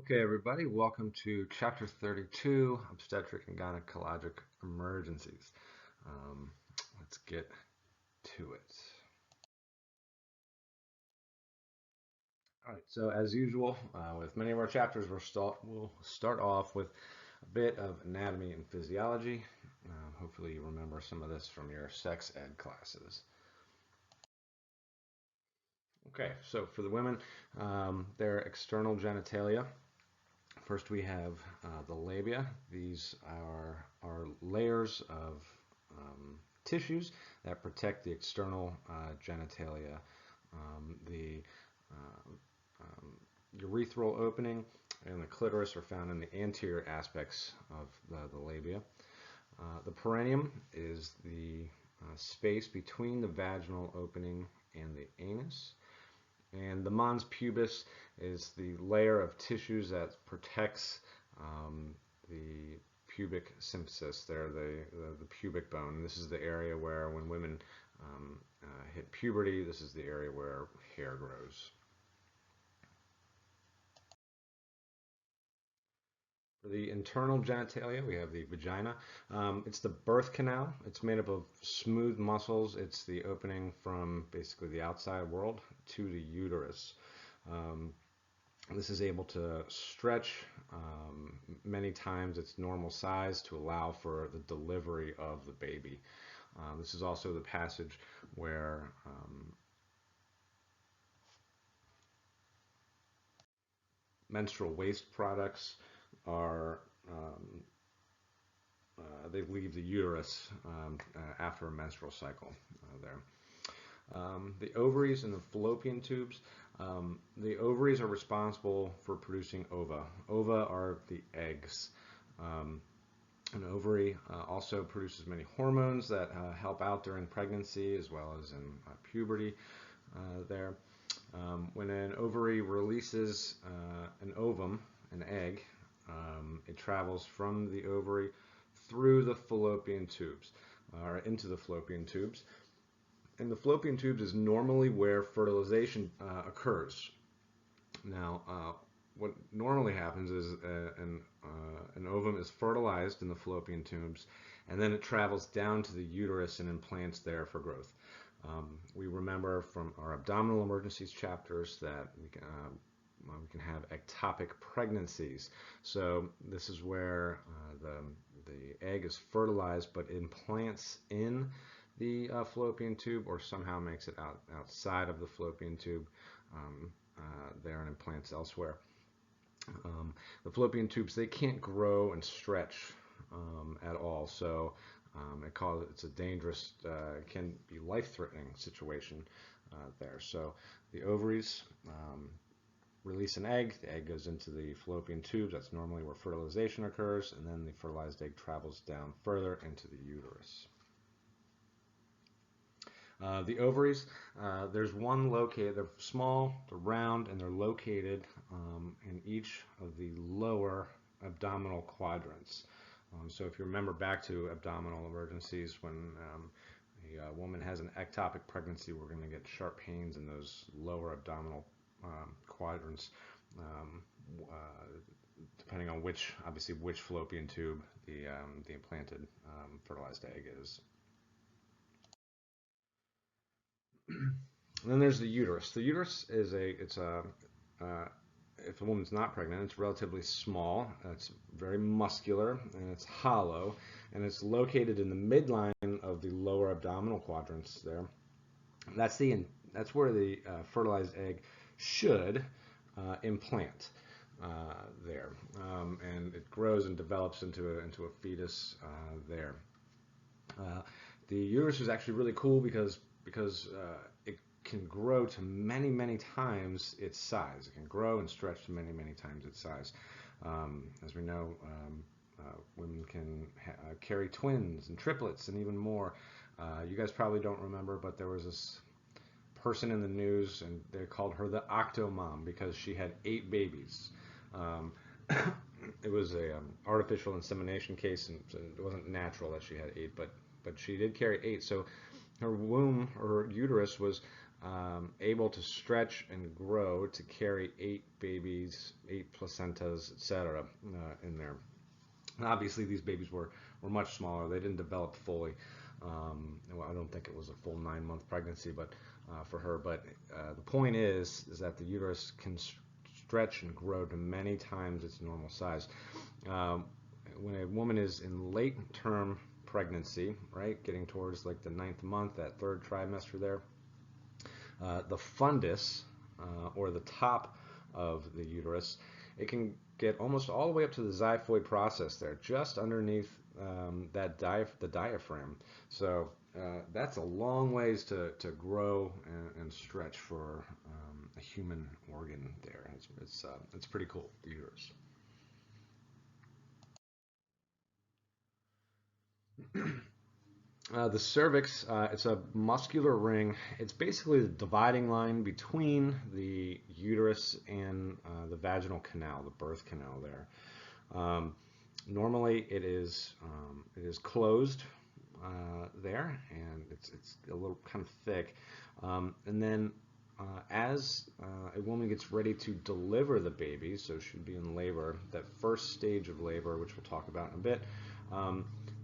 Okay, everybody, welcome to Chapter 32, Obstetric and Gynecologic Emergencies. Let's get to it. All right, so as usual, with many of our chapters, we'll start off with a bit of anatomy and physiology. Hopefully you remember some of this from your sex ed classes. Okay, so for the women, their external genitalia. First, we have the labia. These are layers of tissues that protect the external genitalia. The urethral opening and the clitoris are found in the anterior aspects of the labia. The perineum is the space between the vaginal opening and the anus. And the mons pubis is the layer of tissues that protects the pubic symphysis, the pubic bone. This is the area where when women hit puberty, this is the area where hair grows. For the internal genitalia, we have the vagina. It's the birth canal. It's made up of smooth muscles. It's the opening from basically the outside world to the uterus. This is able to stretch many times its normal size to allow for the delivery of the baby. This is also the passage where menstrual waste products are they leave the uterus after a menstrual cycle there. The ovaries and the fallopian tubes. The ovaries are responsible for producing ova. Ova are the eggs. An ovary also produces many hormones that help out during pregnancy as well as in puberty there. When an ovary releases an ovum, an egg, it travels from the ovary through the fallopian tubes, or into the fallopian tubes. And the fallopian tubes is normally where fertilization occurs. Now, what normally happens is an ovum is fertilized in the fallopian tubes, and then it travels down to the uterus and implants there for growth. We remember from our abdominal emergencies chapters that we can have ectopic pregnancies. So this is where the egg is fertilized but implants in the fallopian tube or somehow makes it outside of the fallopian tube there and implants elsewhere. The fallopian tubes, they can't grow and stretch at all, so it's a dangerous, can be life-threatening situation there. So the ovaries release an egg, the egg goes into the fallopian tubes, that's normally where fertilization occurs, and then the fertilized egg travels down further into the uterus. The ovaries, there's one located, they're small, they're round, and they're located in each of the lower abdominal quadrants. So if you remember back to abdominal emergencies, when a woman has an ectopic pregnancy, we're going to get sharp pains in those lower abdominal quadrants, depending on obviously which fallopian tube the implanted fertilized egg is. And then there's the uterus. The uterus is if a woman's not pregnant, it's relatively small. It's very muscular and it's hollow, and it's located in the midline of the lower abdominal quadrants there. That's where the fertilized egg should implant there, and it grows and develops into a fetus there. The uterus is actually really cool because it can grow to many times its size. It can grow and stretch to many times its size. As we know, women can carry twins and triplets and even more. You guys probably don't remember, but there was this person in the news, and they called her the Octomom because she had 8 babies. It was a artificial insemination case, and so it wasn't natural that she had 8, but she did carry 8. So her womb, her uterus, was able to stretch and grow to carry 8 babies, 8 placentas, etc. In there. And obviously, these babies were much smaller. They didn't develop fully. Well, I don't think it was a full 9-month pregnancy, but for her. But the point is that the uterus can stretch and grow to many times its normal size. When a woman is in late term pregnancy, right, getting towards like the 9th month, that 3rd trimester there, the fundus, or the top of the uterus, it can get almost all the way up to the xiphoid process there, just underneath the diaphragm. So that's a long ways to grow and stretch for a human organ there. It's pretty cool, the uterus. The cervix, it's a muscular ring. It's basically the dividing line between the uterus and the vaginal canal, the birth canal there. Normally, it is closed there, and it's a little kind of thick. And then, as a woman gets ready to deliver the baby, so she'd be in labor, that first stage of labor, which we'll talk about in a bit,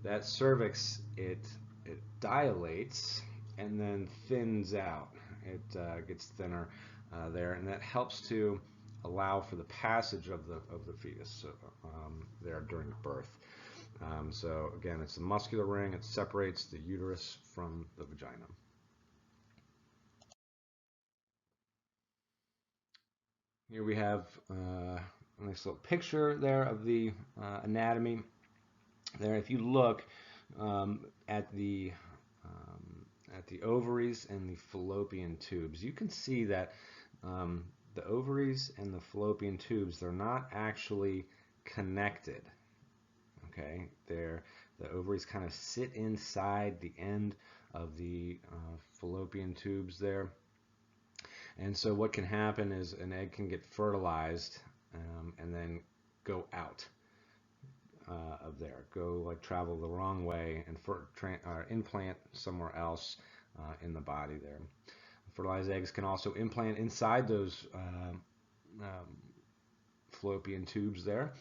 that cervix, it dilates and then thins out. It gets thinner there, and that helps to allow for the passage of the fetus there during birth. So again, it's a muscular ring. It separates the uterus from the vagina. Here we have a nice little picture there of the anatomy. There, if you look at the ovaries and the fallopian tubes, you can see that the ovaries and the fallopian tubes, they're not actually connected. Okay, the ovaries kind of sit inside the end of the fallopian tubes there. And so what can happen is an egg can get fertilized and then go out of there, travel the wrong way and implant somewhere else in the body there. Fertilized eggs can also implant inside those fallopian tubes there.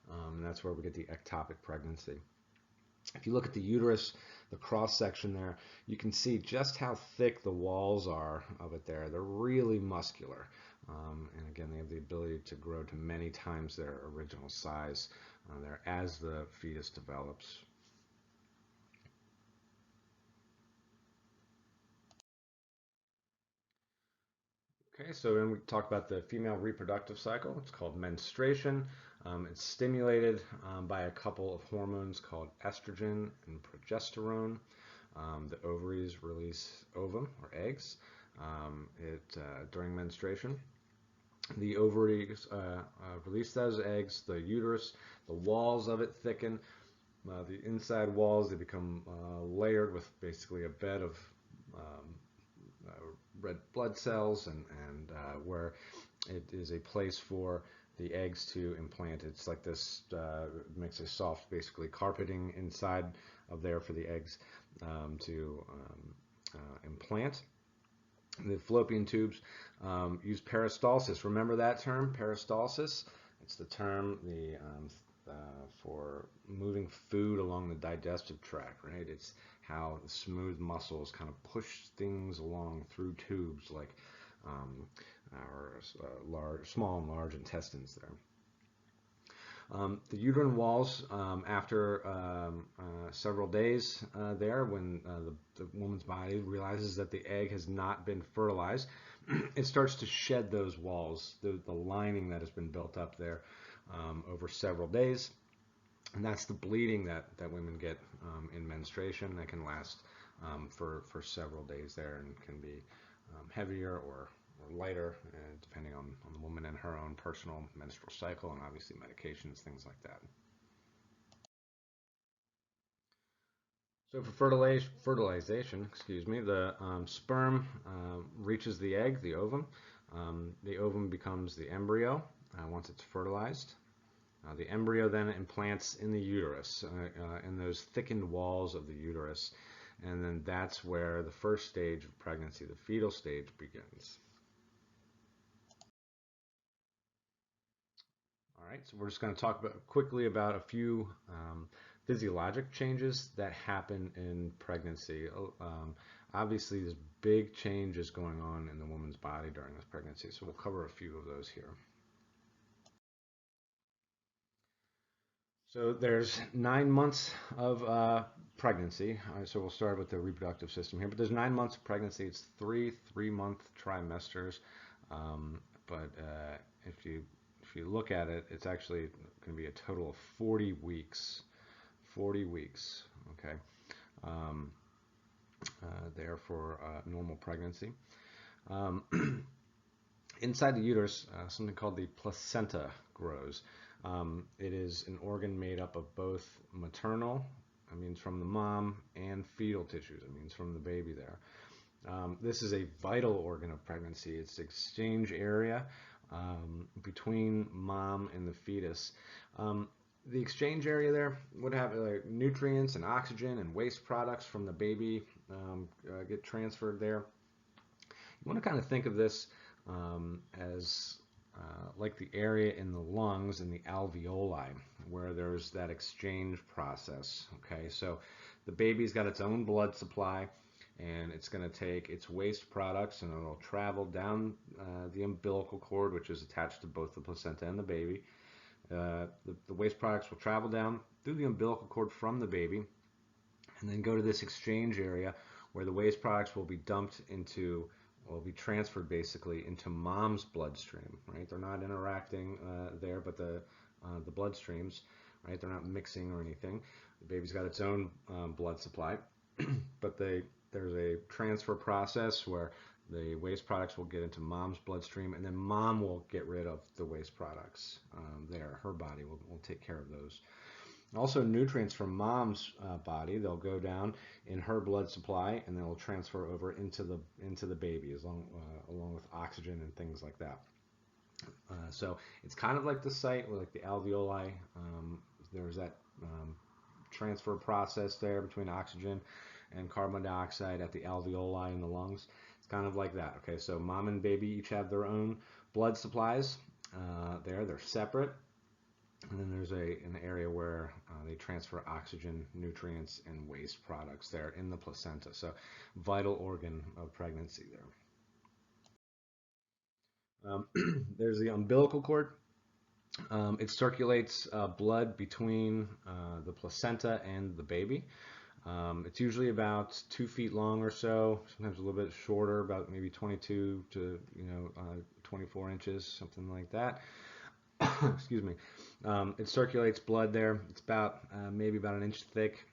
And that's where we get the ectopic pregnancy. If you look at the uterus, the cross section there, you can see just how thick the walls are of it there. They're really muscular. And again, they have the ability to grow to many times their original size there as the fetus develops. Okay, so then we talk about the female reproductive cycle. It's called menstruation. It's stimulated by a couple of hormones called estrogen and progesterone. The ovaries release ovum or eggs during menstruation. The ovaries release those eggs. The uterus, the walls of it thicken. The inside walls, they become layered with basically a bed of red blood cells, and where it is a place for the eggs to implant. It's like this, makes a soft, basically carpeting inside of there for the eggs to implant. The fallopian tubes use peristalsis. Remember that term, peristalsis? It's the term for moving food along the digestive tract, right? It's how the smooth muscles kind of push things along through tubes, like our small and large intestines there. The uterine walls, after several days there, when the woman's body realizes that the egg has not been fertilized, it starts to shed those walls, the lining that has been built up there over several days. And that's the bleeding that women get in menstruation that can last for several days there, and can be heavier or lighter, depending on the woman and her own personal menstrual cycle, and obviously medications, things like that. So for fertilization, the sperm reaches the egg, the ovum. The ovum becomes the embryo once it's fertilized. The embryo then implants in the uterus, in those thickened walls of the uterus. and then that's where the first stage of pregnancy, the fetal stage, begins. All right, so we're just going to talk quickly about a few physiologic changes that happen in pregnancy. Obviously, there's big changes going on in the woman's body during this pregnancy, so we'll cover a few of those here. So there's 9 months of pregnancy. So we'll start with the reproductive system here. But there's 9 months of pregnancy. It's three-month trimesters. But if you look at it, it's actually going to be a total of 40 weeks. 40 weeks. Okay. There for normal pregnancy. Inside the uterus, something called the placenta grows. It is an organ made up of both maternal, that means from the mom, and fetal tissues, it means from the baby there. This is a vital organ of pregnancy. It's the exchange area between mom and the fetus. The exchange area there would have nutrients and oxygen and waste products from the baby get transferred there. You want to kind of think of this as like the area in the lungs and the alveoli where there's that exchange process. Okay, so the baby's got its own blood supply, and it's going to take its waste products and it'll travel down the umbilical cord, which is attached to both the placenta and the baby. The waste products will travel down through the umbilical cord from the baby and then go to this exchange area where the waste products will be dumped into, will be transferred basically into mom's bloodstream, right? They're not interacting there, but the bloodstreams, right? They're not mixing or anything. The baby's got its own blood supply, but there's a transfer process where the waste products will get into mom's bloodstream, and then mom will get rid of the waste products there. Her body will take care of those. Also, nutrients from mom's body, they'll go down in her blood supply, and they'll transfer over into the baby, along with oxygen and things like that. So it's kind of like the site, like the alveoli. There's that transfer process there between oxygen and carbon dioxide at the alveoli in the lungs. It's kind of like that. Okay, so mom and baby each have their own blood supplies there. They're separate. And then there's an area where they transfer oxygen, nutrients, and waste products there in the placenta. So vital organ of pregnancy there. There's the umbilical cord. It circulates blood between the placenta and the baby. It's usually about 2 feet long or so, sometimes a little bit shorter, about maybe 22 to 24 inches, something like that. Excuse me. It circulates blood there. It's about maybe about an inch thick.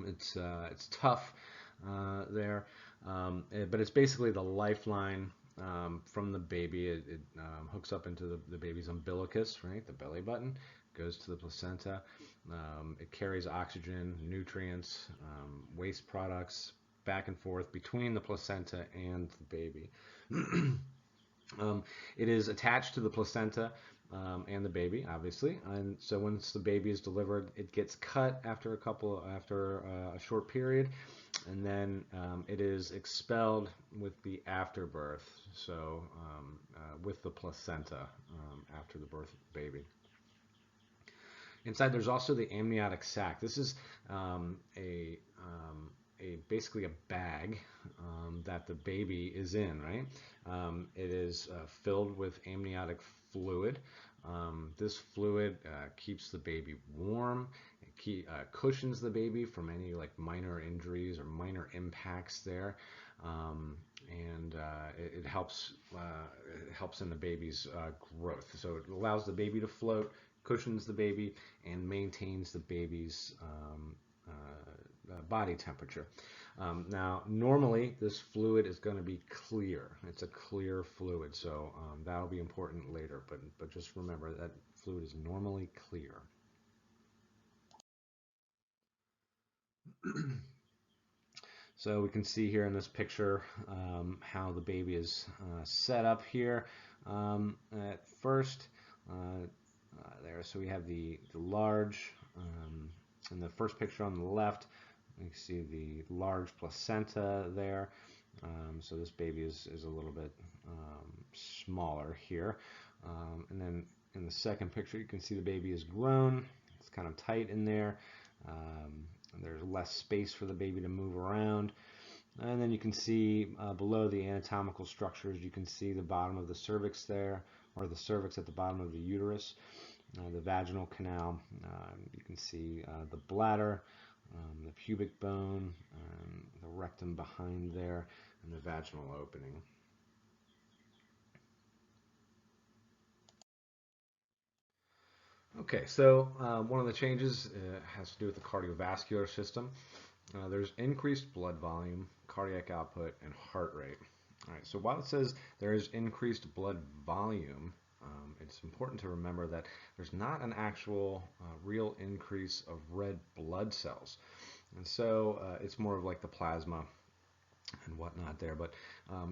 It's tough there, but it's basically the lifeline from the baby. It hooks up into the baby's umbilicus, right, the belly button, goes to the placenta. It carries oxygen, nutrients, waste products back and forth between the placenta and the baby. It is attached to the placenta and the baby, obviously, and so once the baby is delivered, it gets cut after a short period, and then it is expelled with the afterbirth, so with the placenta after the birth of the baby. Inside, there's also the amniotic sac. This is basically a bag that the baby is in, right? It is filled with amniotic fluid. This fluid keeps the baby warm. It cushions the baby from any like minor injuries or minor impacts there, and it helps in the baby's growth. So it allows the baby to float, cushions the baby, and maintains the baby's body temperature. Now, normally this fluid is going to be clear. It's a clear fluid, so that'll be important later. But just remember that fluid is normally clear. So we can see here in this picture how the baby is set up here. At first, there, so we have the large, in the first picture on the left, You can see the large placenta there. So this baby is a little bit smaller here. And then in the second picture, you can see the baby is grown. It's kind of tight in there. There's less space for the baby to move around. And then you can see below the anatomical structures, you can see the bottom of the cervix there, or the cervix at the bottom of the uterus, the vaginal canal. You can see the bladder, the pubic bone, the rectum behind there, and the vaginal opening. Okay, so one of the changes has to do with the cardiovascular system. There's increased blood volume, cardiac output, and heart rate. All right, so while it says there is increased blood volume, it's important to remember that there's not an actual real increase of red blood cells. And so it's more of like the plasma and whatnot there. But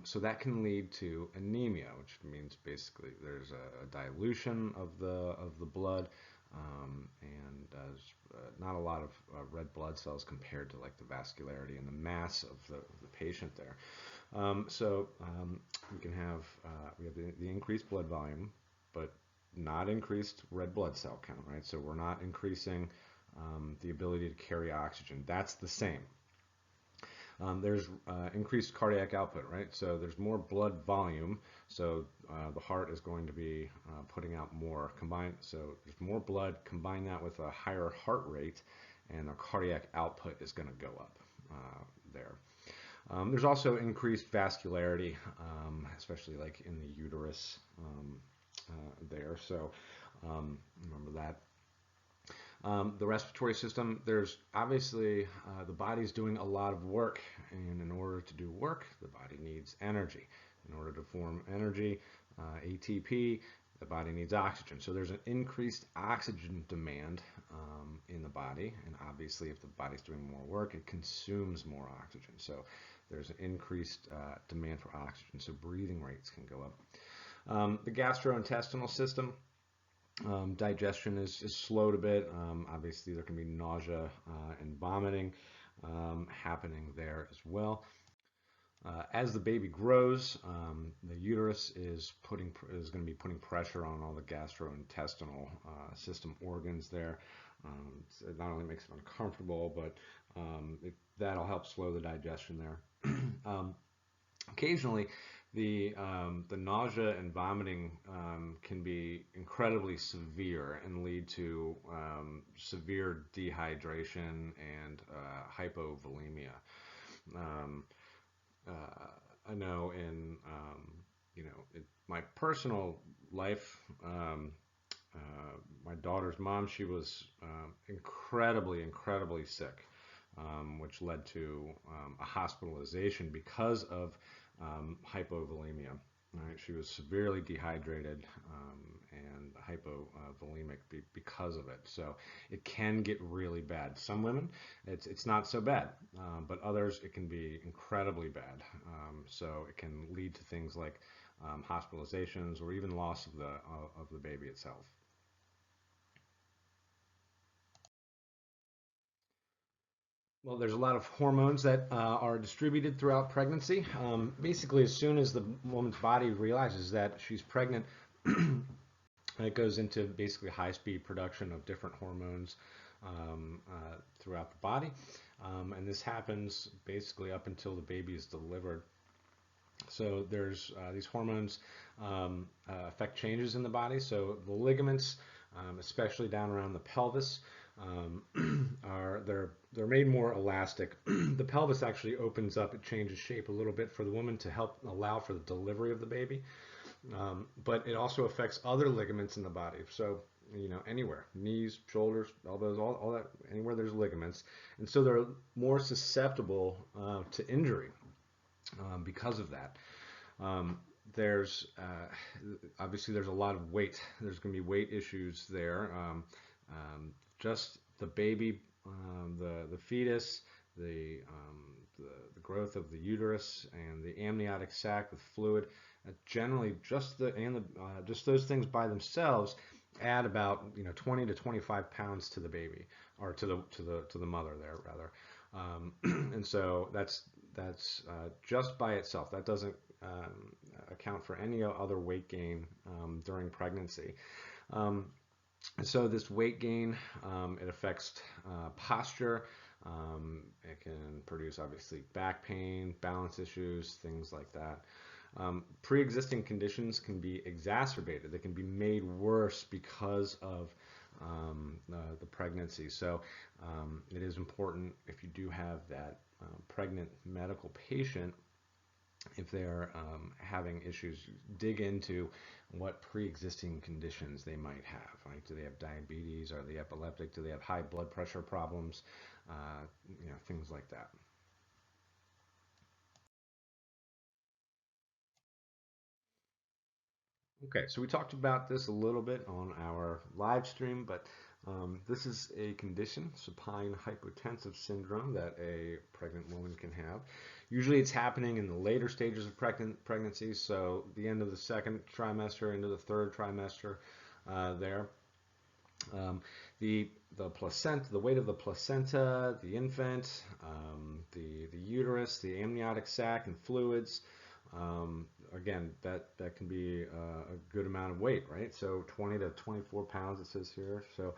so that can lead to anemia, which means basically there's a dilution of the blood, and not a lot of red blood cells compared to like the vascularity and the mass of the patient there. We can have we have the increased blood volume, but not increased red blood cell count, right? So we're not increasing the ability to carry oxygen. That's the same. There's increased cardiac output, right? So there's more blood volume, so the heart is going to be putting out more. So there's more blood, combine that with a higher heart rate, and the cardiac output is going to go up there. There's also increased vascularity, especially like in the uterus there, so remember that. The respiratory system, there's obviously the body's doing a lot of work, and in order to do work, the body needs energy. In order to form energy, ATP, the body needs oxygen. So there's an increased oxygen demand in the body, and obviously if the body's doing more work, it consumes more oxygen. So there's an increased demand for oxygen, so breathing rates can go up. The gastrointestinal system, digestion is slowed a bit. Obviously, there can be nausea and vomiting happening there as well. As the baby grows, the uterus is going to be putting pressure on all the gastrointestinal system organs there. It not only makes it uncomfortable, but that'll help slow the digestion there. Occasionally, the nausea and vomiting can be incredibly severe and lead to severe dehydration and hypovolemia. I know in in my personal life, my daughter's mom, she was incredibly sick, which led to a hospitalization because of hypovolemia. Right? She was severely dehydrated and hypovolemic because of it. So it can get really bad. Some women, it's not so bad, but others it can be incredibly bad. So it can lead to things like hospitalizations or even loss of the baby itself. Well, there's a lot of hormones that are distributed throughout pregnancy. Basically, as soon as the woman's body realizes that she's pregnant, it goes into basically high-speed production of different hormones throughout the body. And this happens basically up until the baby is delivered. So there's these hormones affect changes in the body. So the ligaments, especially down around the pelvis, they're made more elastic. The pelvis actually opens up; it changes shape a little bit for the woman to help allow for the delivery of the baby. But it also affects other ligaments in the body. So anywhere, knees, shoulders, elbows, all that, anywhere there's ligaments, and so they're more susceptible to injury because of that. There's obviously there's a lot of weight. There's going to be weight issues there. Just the baby, the fetus, the growth of the uterus, and the amniotic sac with fluid. Generally, just those things by themselves add about 20 to 25 pounds to the baby, or to the mother there rather. And so that's just by itself. That doesn't account for any other weight gain during pregnancy. Um, so this weight gain, it affects posture. It can produce obviously back pain, balance issues, things like that. Pre-existing conditions can be exacerbated. They can be made worse because of the pregnancy. So it is important, if you do have that pregnant medical patient, if they're having issues, dig into what pre-existing conditions they might have. Right? Do they have diabetes? Are they epileptic? Do they have high blood pressure problems? Things like that. Okay, so we talked about this a little bit on our live stream, but this is a condition, supine hypotensive syndrome, that a pregnant woman can have. Usually it's happening in the later stages of pregnancy, so the end of the second trimester into the third trimester there. Um, the placenta, the weight of the placenta, the infant, the uterus, the amniotic sac and fluids. Again, that can be a good amount of weight, right? So 20 to 24 pounds, it says here. So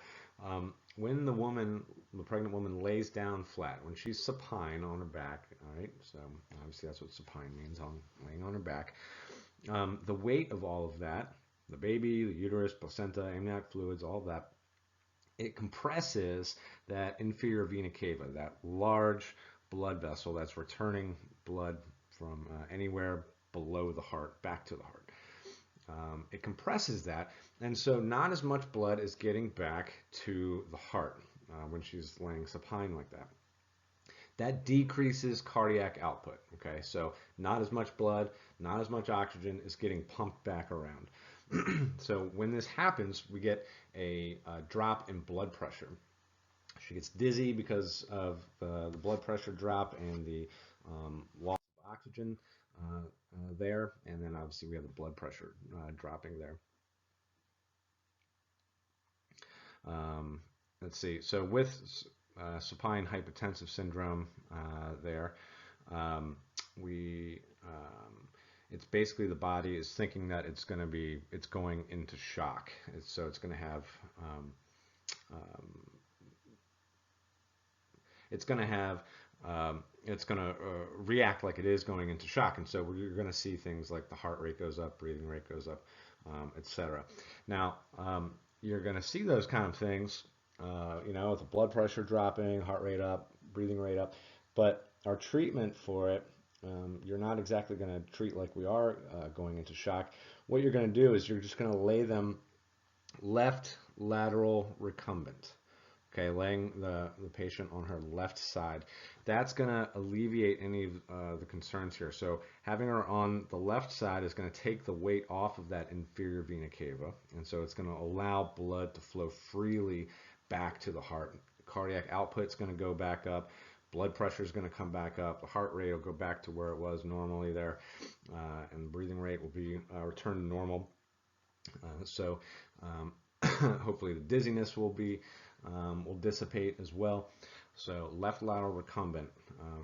when the pregnant woman lays down flat, when she's supine on her back, all right? So obviously that's what supine means, on laying on her back. The weight of all of that, the baby, the uterus, placenta, amniotic fluids, all of that, it compresses that inferior vena cava, that large blood vessel that's returning blood from anywhere below the heart back to the heart. It compresses that, and so not as much blood is getting back to the heart when she's laying supine like that. That decreases cardiac output. Okay, so not as much blood, not as much oxygen is getting pumped back around. So when this happens, we get a drop in blood pressure. She gets dizzy because of the blood pressure drop and the loss of oxygen there, and then obviously we have the blood pressure dropping there. Let's see. So with supine hypotensive syndrome there, we it's basically the body is thinking that it's going into shock. So it's going to have um, it's going to have it's going to react like it is going into shock, and so you're going to see things like the heart rate goes up, breathing rate goes up, etc. Now you're going to see those kind of things, with the blood pressure dropping, heart rate up, breathing rate up, but our treatment for it, you're not exactly going to treat like we are going into shock. What you're going to do is you're just going to lay them left lateral recumbent. Okay, laying the patient on her left side. That's going to alleviate any of the concerns here. So having her on the left side is going to take the weight off of that inferior vena cava, and so it's going to allow blood to flow freely back to the heart. Cardiac output is going to go back up. Blood pressure is going to come back up. The heart rate will go back to where it was normally there, and the breathing rate will be returned to normal. So hopefully the dizziness will dissipate as well. So left lateral recumbent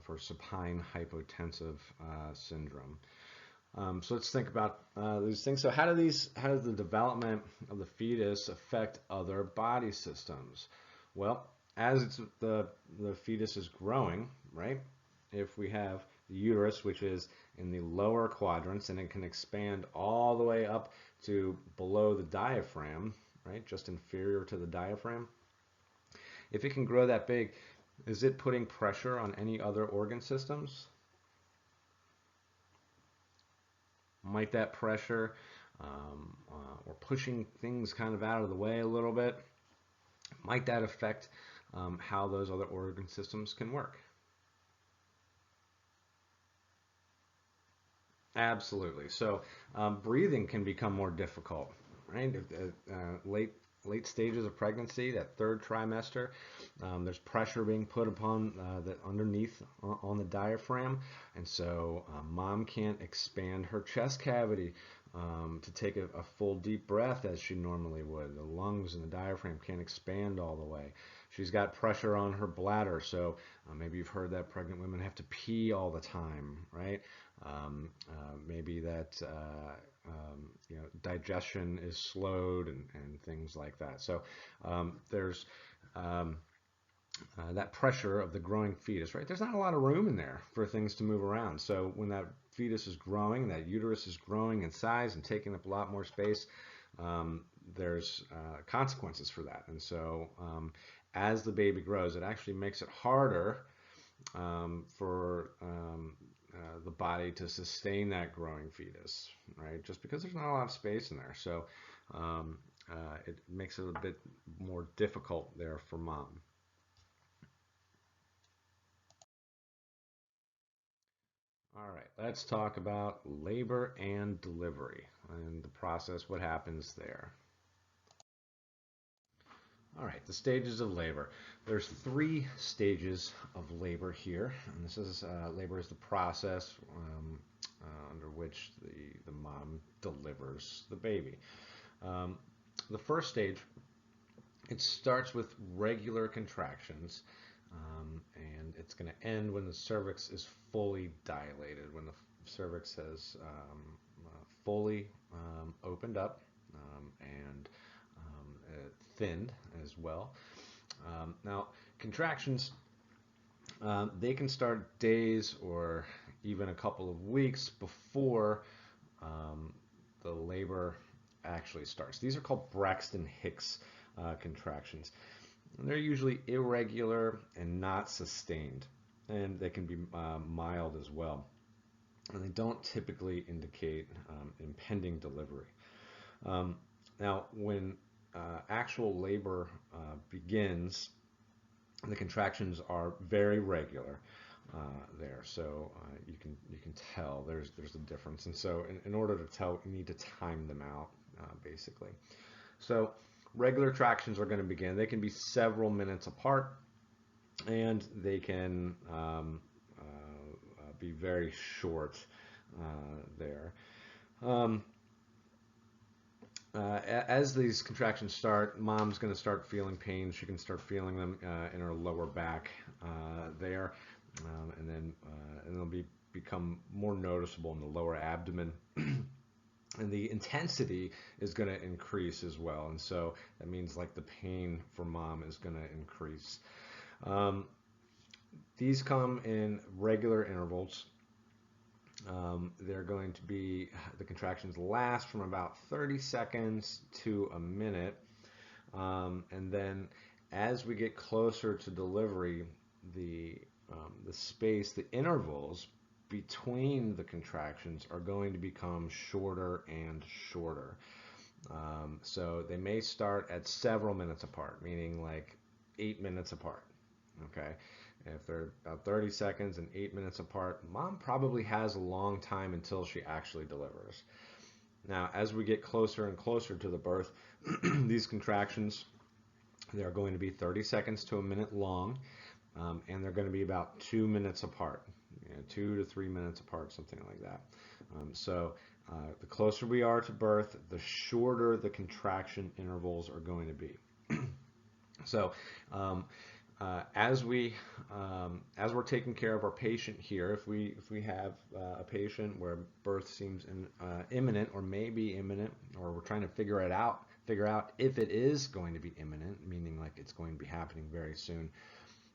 for supine hypotensive syndrome. So let's think about these things. So how does the development of the fetus affect other body systems? Well, as the fetus is growing, right? If we have the uterus, which is in the lower quadrants, and it can expand all the way up to below the diaphragm, right? Just inferior to the diaphragm. If it can grow that big, is it putting pressure on any other organ systems? Might that pressure or pushing things kind of out of the way a little bit, might that affect how those other organ systems can work? Absolutely. So breathing can become more difficult, right? Late stages of pregnancy, that third trimester, there's pressure being put upon the underneath on the diaphragm, and so mom can't expand her chest cavity to take a full deep breath as she normally would. The lungs and the diaphragm can't expand all the way. She's got pressure on her bladder, so maybe you've heard that pregnant women have to pee all the time, right? Maybe that digestion is slowed and things like that. So there's that pressure of the growing fetus, right? There's not a lot of room in there for things to move around. So when that fetus is growing, that uterus is growing in size and taking up a lot more space, there's consequences for that. And so as the baby grows, it actually makes it harder for the body to sustain that growing fetus, right? Just because there's not a lot of space in there. So it makes it a bit more difficult there for mom. All right, let's talk about labor and delivery and the process, what happens there. All right, the stages of labor. There's 3 stages of labor here, and this is labor is the process under which the mom delivers the baby. The first stage, it starts with regular contractions, and it's going to end when the cervix is fully dilated, when the cervix has fully opened up and thinned as well. Now, contractions, they can start days or even a couple of weeks before the labor actually starts. These are called Braxton Hicks contractions. And they're usually irregular and not sustained, and they can be mild as well. And they don't typically indicate impending delivery. Now, when actual labor begins, the contractions are very regular there, so you can tell there's a difference. And so, in order to tell, you need to time them out basically. So, regular contractions are going to begin. They can be several minutes apart, and they can be very short there. As these contractions start, mom's going to start feeling pain. She can start feeling them in her lower back there, and then they'll become more noticeable in the lower abdomen. And the intensity is going to increase as well. And so that means like the pain for mom is going to increase. These come in regular intervals. They're going to be, the contractions last from about 30 seconds to a minute. And then as we get closer to delivery, the space, the intervals between the contractions are going to become shorter and shorter. So they may start at several minutes apart, meaning like 8 minutes apart. Okay, if they're about 30 seconds and 8 minutes apart, mom probably has a long time until she actually delivers. Now, as we get closer and closer to the birth, these contractions, they're going to be 30 seconds to a minute long, and they're going to be about 2 minutes apart, 2 to 3 minutes apart, something like that. So the closer we are to birth, the shorter the contraction intervals are going to be. So as we're taking care of our patient here, if we have a patient where birth seems imminent or may be imminent, or we're trying to figure out if it is going to be imminent, meaning like it's going to be happening very soon,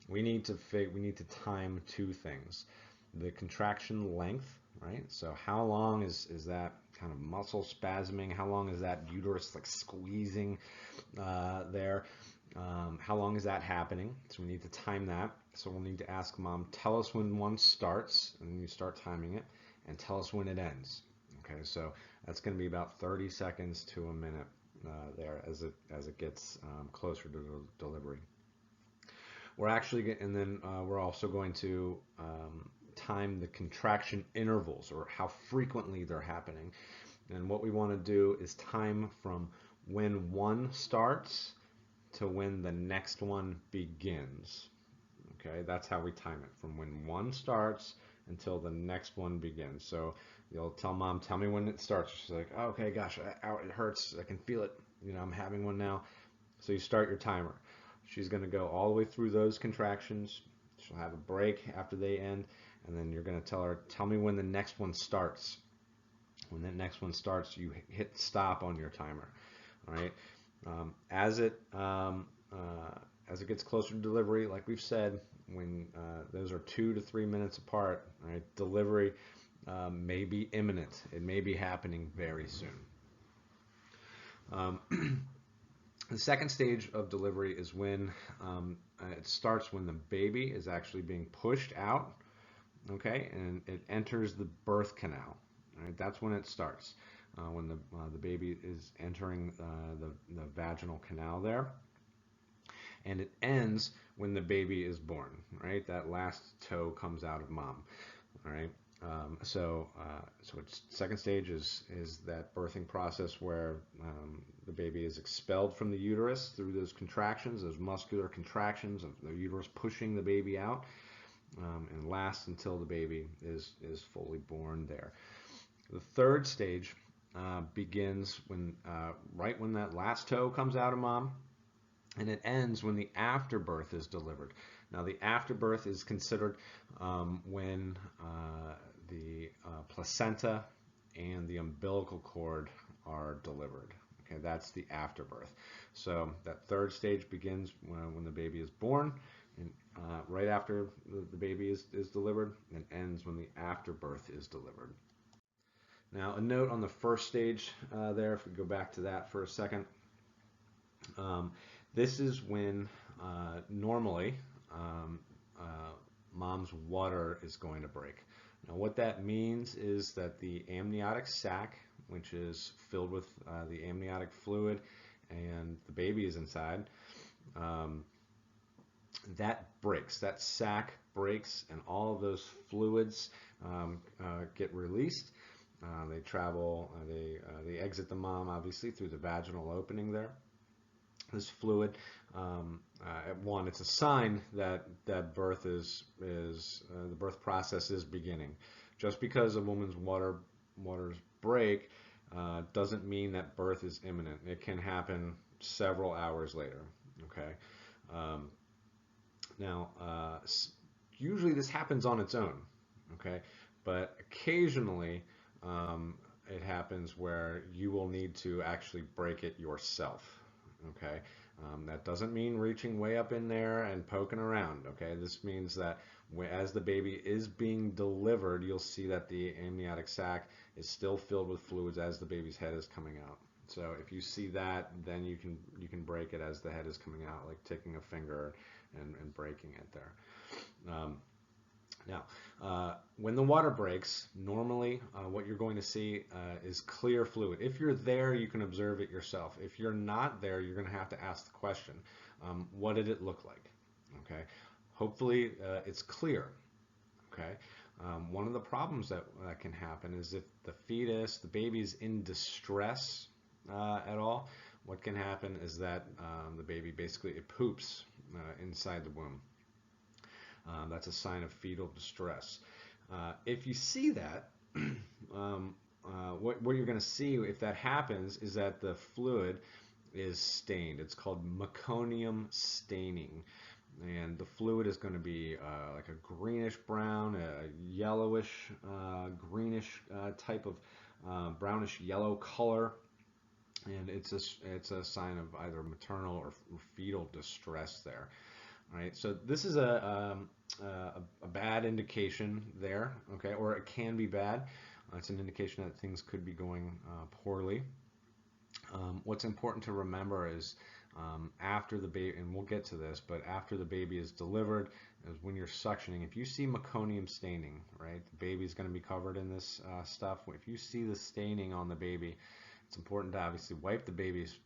we need to time 2 things: the contraction length, right? So how long is that kind of muscle spasming? How long is that uterus like squeezing there? How long is that happening? So we need to time that. So we'll need to ask mom, tell us when one starts, and then you start timing it, and tell us when it ends. Okay, so that's going to be about 30 seconds to a minute there as it gets closer to delivery. We're also going to time the contraction intervals, or how frequently they're happening. And what we want to do is time from when one starts to when the next one begins. Okay, that's how we time it, from when one starts until the next one begins. So You'll tell mom, tell me when it starts. She's like, oh, okay, gosh, ow, it hurts. I can feel it. I'm having one now. So you start your timer. She's going to go all the way through those contractions. She'll have a break after they end, and then you're going to tell her, tell me when the next one starts. When that next one starts, you hit stop on your timer. All right. Um, as it um, as it gets closer to delivery, like we've said, when those are 2 to 3 minutes apart, right, delivery may be imminent. It may be happening very soon. The second stage of delivery is when it starts when the baby is actually being pushed out, okay, and it enters the birth canal. Right, that's when it starts, when the baby is entering the vaginal canal there, and it ends when the baby is born. Right, that last toe comes out of mom. All right. So its second stage is that birthing process where the baby is expelled from the uterus through those contractions, those muscular contractions of the uterus pushing the baby out, and lasts until the baby is fully born there. The third stage begins when right when that last toe comes out of mom, and it ends when the afterbirth is delivered. Now, the afterbirth is considered when the placenta and the umbilical cord are delivered. Okay, that's the afterbirth. So that third stage begins when the baby is born, and right after the baby is delivered, and ends when the afterbirth is delivered. Now, a note on the first stage there, if we go back to that for a second. This is when normally mom's water is going to break. Now, what that means is that the amniotic sac, which is filled with the amniotic fluid, and the baby is inside, that breaks. That sac breaks, and all of those fluids get released. They travel, they exit the mom, obviously, through the vaginal opening there. This fluid, it's a sign that birth the birth process is beginning. Just because a woman's waters break doesn't mean that birth is imminent. It can happen several hours later. Okay. Now, usually this happens on its own. Okay, but occasionally it happens where you will need to actually break it yourself. Okay, that doesn't mean reaching way up in there and poking around. Okay, this means that as the baby is being delivered, you'll see that the amniotic sac is still filled with fluids as the baby's head is coming out. So if you see that, then you can break it as the head is coming out, like taking a finger and breaking it there. Now, when the water breaks, normally what you're going to see is clear fluid. If you're there, you can observe it yourself. If you're not there, you're going to have to ask the question, what did it look like? Okay. Hopefully it's clear. Okay. One of the problems that can happen is if the fetus, the baby is in distress at all, what can happen is that the baby basically it poops inside the womb. That's a sign of fetal distress. If you see that, what you're going to see if that happens is that the fluid is stained. It's called meconium staining. And the fluid is going to be like a greenish brown, a yellowish, greenish type of brownish yellow color. And it's a sign of either maternal or fetal distress there. Right, so this is a bad indication there, okay, or it can be bad. It's an indication that things could be going poorly. What's important to remember is after the baby, and we'll get to this, but after the baby is delivered, is when you're suctioning, if you see meconium staining, right, the baby's going to be covered in this stuff. If you see the staining on the baby, it's important to obviously wipe the baby's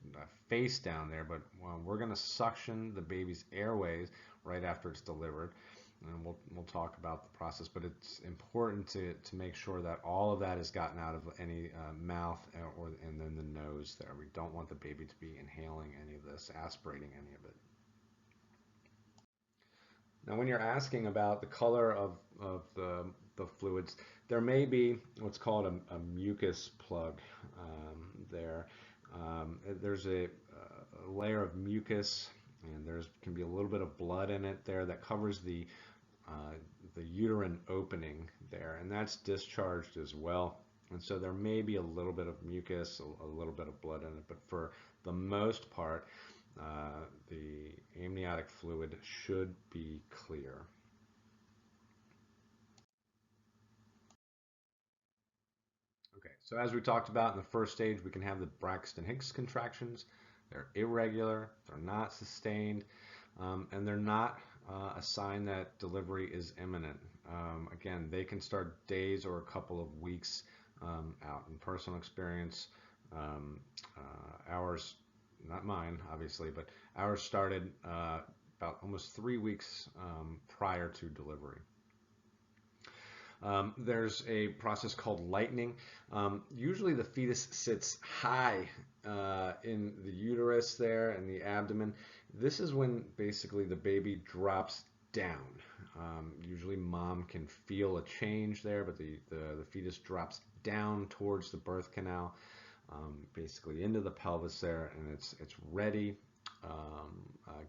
face down there, but we're going to suction the baby's airways right after it's delivered, and we'll talk about the process. But it's important to make sure that all of that is gotten out of any mouth and then the nose there. We don't want the baby to be inhaling any of this, aspirating any of it. Now, when you're asking about the color of the the fluids, there may be what's called a mucus plug there. There's a layer of mucus, and there's can be a little bit of blood in it there that covers uh, the uterine opening there, and that's discharged as well. And so there may be a little bit of mucus, a little bit of blood in it, but for the most part, the amniotic fluid should be clear. Okay, so as we talked about in the first stage, we can have the Braxton Hicks contractions. They're irregular, they're not sustained, and they're not a sign that delivery is imminent. Again, they can start days or a couple of weeks out. In personal experience, ours, not mine, obviously, but ours started about almost 3 weeks prior to delivery. There's a process called lightening. Usually the fetus sits high in the uterus there and the abdomen. This is when basically the baby drops down. Usually mom can feel a change there, but the fetus drops down towards the birth canal, basically into the pelvis there, and it's ready,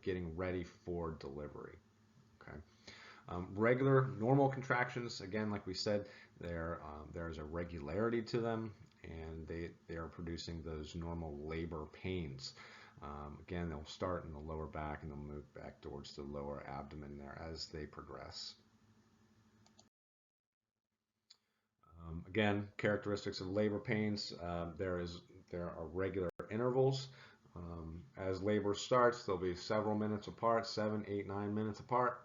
getting ready for delivery. Okay. Regular, normal contractions, again, like we said, there's a regularity to them, and they are producing those normal labor pains. Again, they'll start in the lower back and they'll move back towards the lower abdomen there as they progress. Again, characteristics of labor pains, there are regular intervals. As labor starts, they'll be several minutes apart, 7, 8, 9 minutes apart.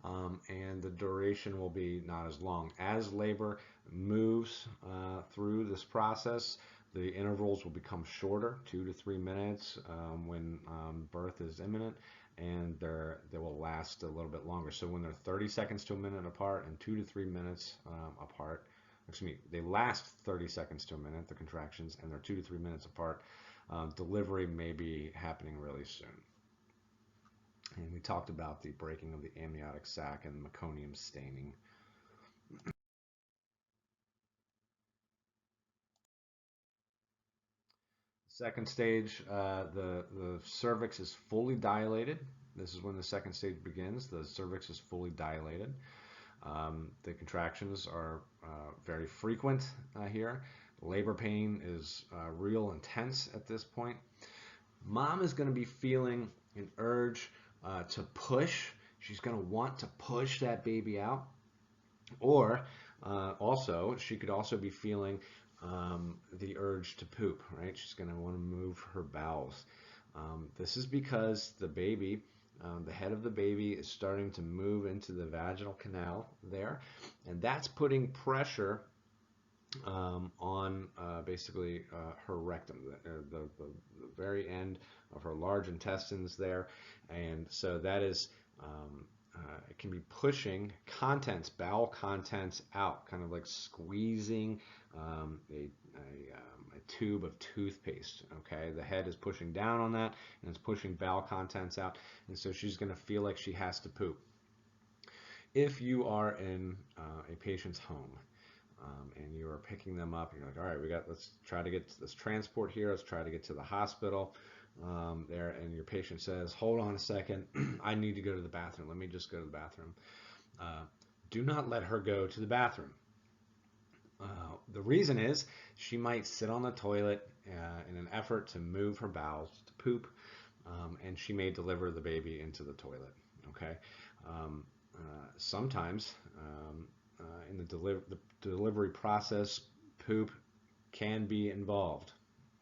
And the duration will be not as long. As labor moves through this process, the intervals will become shorter, 2 to 3 minutes when birth is imminent, and they will last a little bit longer. So when they're 30 seconds to a minute apart and 2 to 3 minutes apart, excuse me, they last 30 seconds to a minute, the contractions, and they're 2 to 3 minutes apart, delivery may be happening really soon. And we talked about the breaking of the amniotic sac and meconium staining. Second stage, the cervix is fully dilated. This is when the second stage begins. The cervix is fully dilated. The contractions are very frequent here. Labor pain is real intense at this point. Mom is going to be feeling an urge to push. She's going to want to push that baby out. Or also, she could also be feeling the urge to poop, right? She's going to want to move her bowels. This is because the baby, the head of the baby is starting to move into the vaginal canal there, and that's putting pressure on basically her rectum, the very end of her large intestines there, and so that is it can be pushing contents, bowel contents out, kind of like squeezing a tube of toothpaste. Okay, the head is pushing down on that, and it's pushing bowel contents out, and so she's going to feel like she has to poop. If you are in a patient's home and you are picking them up, you're like, all right, let's try to get to this transport here. Let's try to get to the hospital there, and your patient says, hold on a second, I need to go to the bathroom. Let me just go to the bathroom. Do not let her go to the bathroom. The reason is she might sit on the toilet in an effort to move her bowels to poop, and she may deliver the baby into the toilet. Okay. Sometimes in the delivery process, poop can be involved.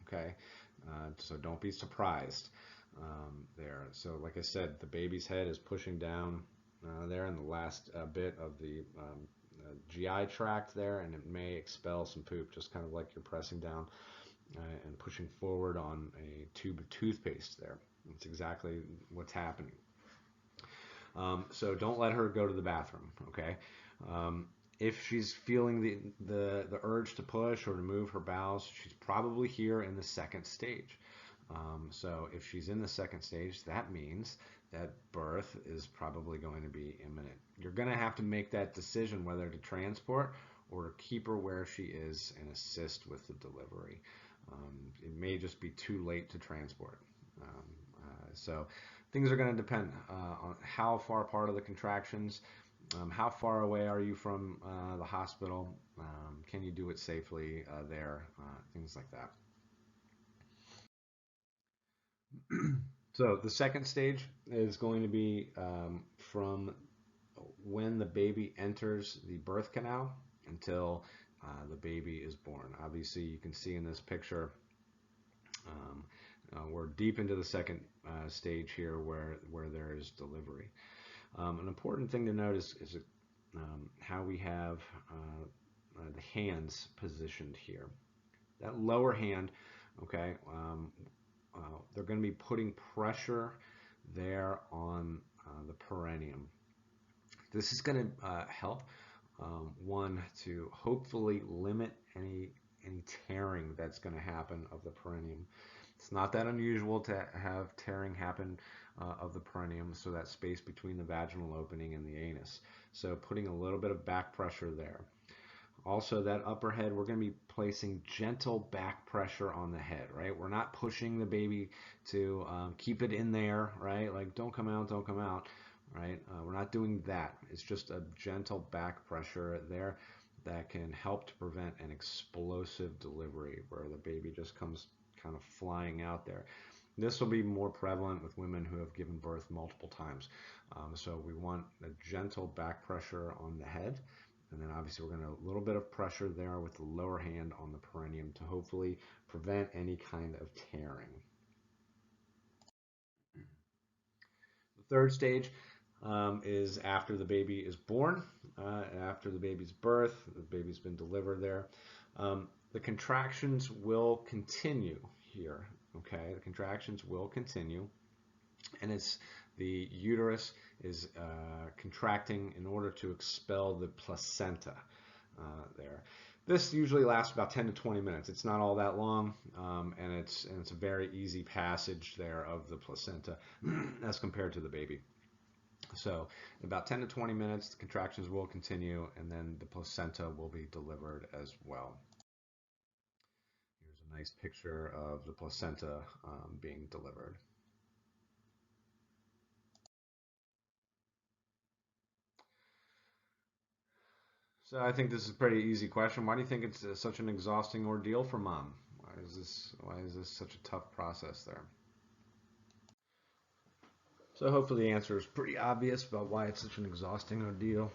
Okay, so don't be surprised there. So like I said, the baby's head is pushing down there in the last bit of the GI tract there, and it may expel some poop, just kind of like you're pressing down and pushing forward on a tube of toothpaste there. That's exactly what's happening. So don't let her go to the bathroom, okay? If she's feeling the urge to push or to move her bowels, she's probably here in the second stage. So if she's in the second stage, that means that birth is probably going to be imminent. You're going to have to make that decision whether to transport or to keep her where she is and assist with the delivery. It may just be too late to transport. So things are going to depend on how far apart are the contractions, how far away are you from the hospital, can you do it safely there, things like that. So the second stage is going to be from when the baby enters the birth canal until the baby is born. Obviously, you can see in this picture, we're deep into the second stage here where there is delivery. An important thing to notice is how we have the hands positioned here. That lower hand, okay, they're going to be putting pressure there on the perineum. This is going to help one to hopefully limit any tearing that's going to happen of the perineum. It's not that unusual to have tearing happen of the perineum, so that space between the vaginal opening and the anus. So putting a little bit of back pressure there. Also, that upper head, we're going to be placing gentle back pressure on the head, right? We're not pushing the baby to keep it in there, right? Like, don't come out, don't come out, right? We're not doing that. It's just a gentle back pressure there that can help to prevent an explosive delivery where the baby just comes kind of flying out there. This will be more prevalent with women who have given birth multiple times. So we want a gentle back pressure on the head. And then obviously we're going to a little bit of pressure there with the lower hand on the perineum to hopefully prevent any kind of tearing. The third stage is after the baby is born, after the baby's birth, the baby's been delivered there. The contractions will continue here, okay? The contractions will continue, and it's the uterus is contracting in order to expel the placenta there. This usually lasts about 10 to 20 minutes. It's not all that long, and it's a very easy passage there of the placenta as compared to the baby. So in about 10 to 20 minutes, the contractions will continue, and then the placenta will be delivered as well. Here's a nice picture of the placenta being delivered. So I think this is a pretty easy question. Why do you think it's such an exhausting ordeal for mom? Why is this such a tough process there? So hopefully the answer is pretty obvious about why it's such an exhausting ordeal.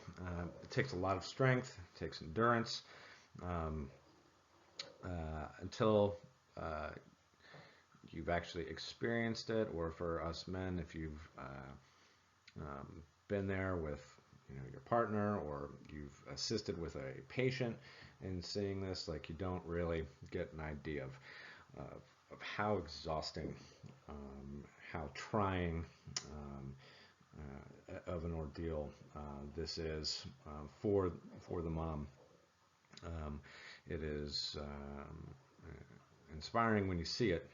It takes a lot of strength, it takes endurance, until you've actually experienced it, or for us men, if you've been there with your partner, or you've assisted with a patient in seeing this, like, you don't really get an idea of how exhausting, how trying of an ordeal this is for the mom. It is inspiring when you see it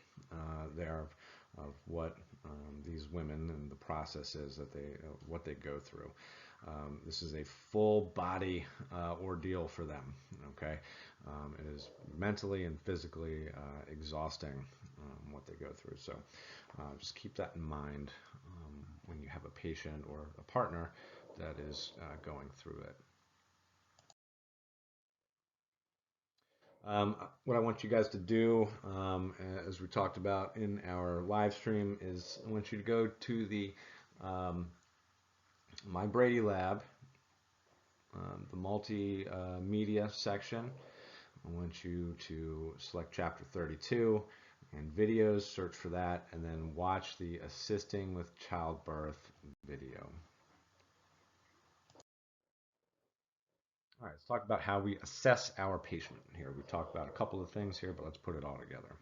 there of what these women and the process is that what they go through. This is a full body ordeal for them. Okay, it is mentally and physically exhausting what they go through. So just keep that in mind when you have a patient or a partner that is going through it. What I want you guys to do, as we talked about in our live stream, is I want you to go to the My Brady Lab, the multimedia section. I want you to select chapter 32 and videos, search for that, and then watch the Assisting with Childbirth video. All right, let's talk about how we assess our patient here. We talked about a couple of things here, but let's put it all together.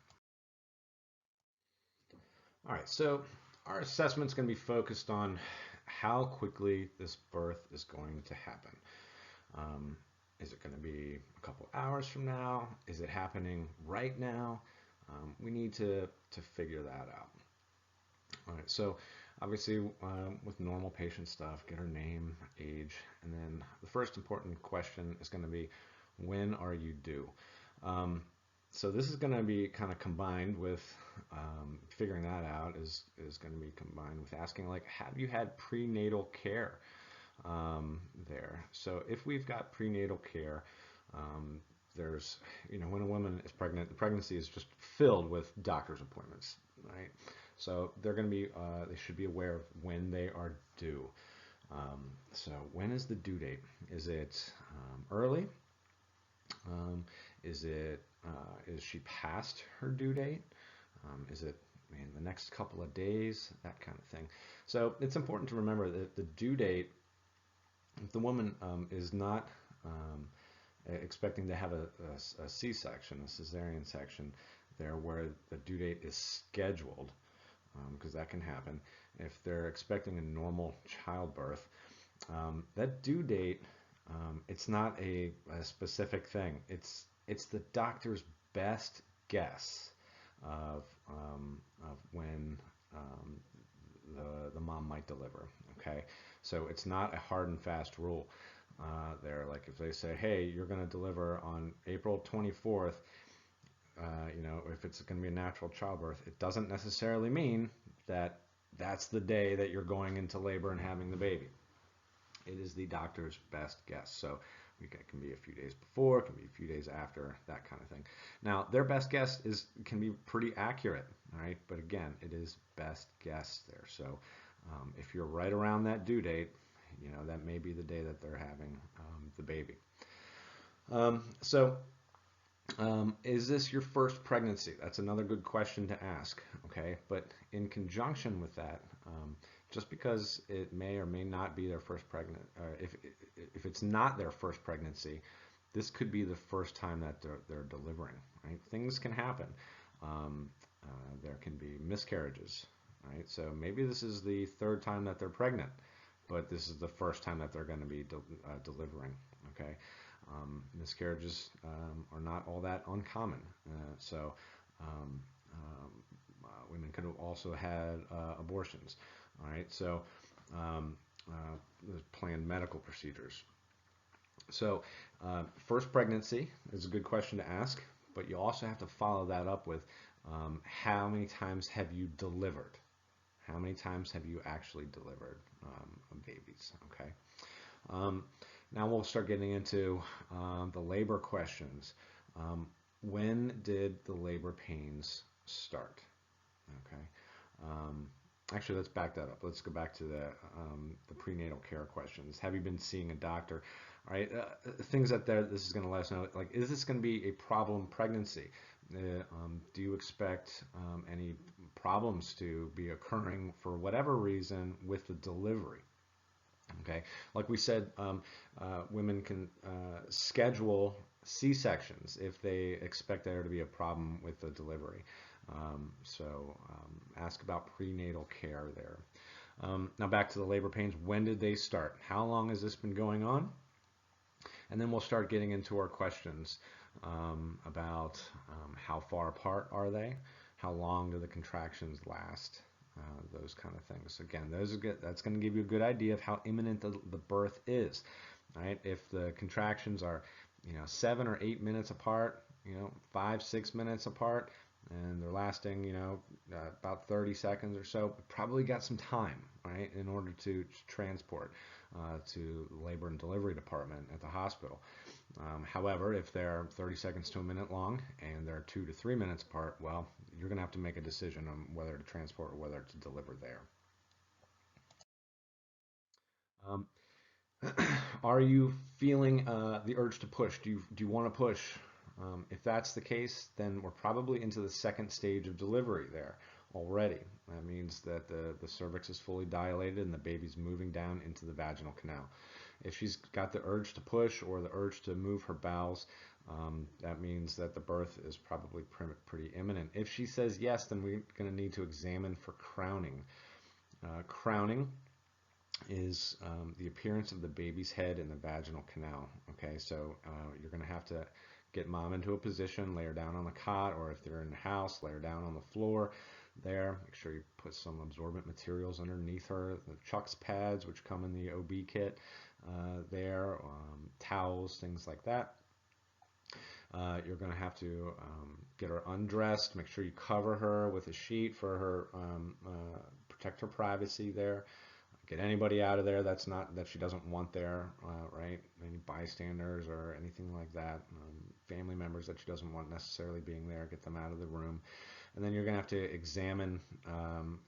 All right, so our assessment is going to be focused on how quickly this birth is going to happen. Is it going to be a couple hours from now? Is it happening right now? We need to figure that out. All right, so obviously with normal patient stuff, get her name, age, and then the first important question is going to be, when are you due? So this is going to be kind of combined with figuring that out is going to be combined with asking, like, have you had prenatal care there? So if we've got prenatal care, there's, when a woman is pregnant, the pregnancy is just filled with doctor's appointments, right? So they're going to be, they should be aware of when they are due. So when is the due date? Is it early? Is she past her due date? Is it in the next couple of days? That kind of thing. So it's important to remember that the due date, if the woman is not expecting to have a C-section, a cesarean section there where the due date is scheduled, because that can happen. If they're expecting a normal childbirth, that due date, it's not a specific thing. It's the doctor's best guess of when the mom might deliver. Okay, so it's not a hard and fast rule there. Like if they say, hey, you're going to deliver on April 24th, if it's going to be a natural childbirth, it doesn't necessarily mean that that's the day that you're going into labor and having the baby. It is the doctor's best guess. So it can be a few days before, it can be a few days after, that kind of thing. Now, their best guess can be pretty accurate, all right? But again, it is best guess there. So if you're right around that due date, that may be the day that they're having the baby. Is this your first pregnancy? That's another good question to ask, okay? But in conjunction with that, just because it may or may not be their first if it's not their first pregnancy, this could be the first time that they're delivering, right? Things can happen. There can be miscarriages, right? So maybe this is the third time that they're pregnant, but this is the first time that they're going to be delivering, okay? Miscarriages are not all that uncommon. Women could have also had abortions. All right, so planned medical procedures. So first pregnancy is a good question to ask, but you also have to follow that up with how many times have you delivered? How many times have you actually delivered babies? Okay. Now we'll start getting into the labor questions. When did the labor pains start? Okay. Actually, let's back that up. Let's go back to the prenatal care questions. Have you been seeing a doctor? All right. Things that this is going to let us know. Like, is this going to be a problem pregnancy? Do you expect any problems to be occurring for whatever reason with the delivery? Okay, like we said, women can schedule C-sections if they expect there to be a problem with the delivery. Ask about prenatal care there. Now back to the labor pains. When did they start? How long has this been going on? And then we'll start getting into our questions about how far apart are they? How long do the contractions last? Those kind of things. Again, those are good. That's going to give you a good idea of how imminent the birth is. Right? If the contractions are, 7 or 8 minutes apart, 5-6 minutes apart, and they're lasting, about 30 seconds or so, probably got some time, right, in order to transport to the labor and delivery department at the hospital. However, if they're 30 seconds to a minute long and they're 2 to 3 minutes apart, well, you're going to have to make a decision on whether to transport or whether to deliver there. Are you feeling the urge to push? Do you want to push? If that's the case, then we're probably into the second stage of delivery there already. That means that the cervix is fully dilated and the baby's moving down into the vaginal canal. If she's got the urge to push or the urge to move her bowels, that means that the birth is probably pretty imminent. If she says yes, then we're going to need to examine for crowning. Crowning is the appearance of the baby's head in the vaginal canal. Okay, so you're going to have to get mom into a position, lay her down on the cot, or if they're in the house, lay her down on the floor there. Make sure you put some absorbent materials underneath her, the Chucks pads, which come in the OB kit there, towels, things like that. You're going to have to get her undressed. Make sure you cover her with a sheet for her, protect her privacy there. Get anybody out of there that she doesn't want there, right? Any bystanders or anything like that, family members that she doesn't want necessarily being there, get them out of the room. And then you're going to have to examine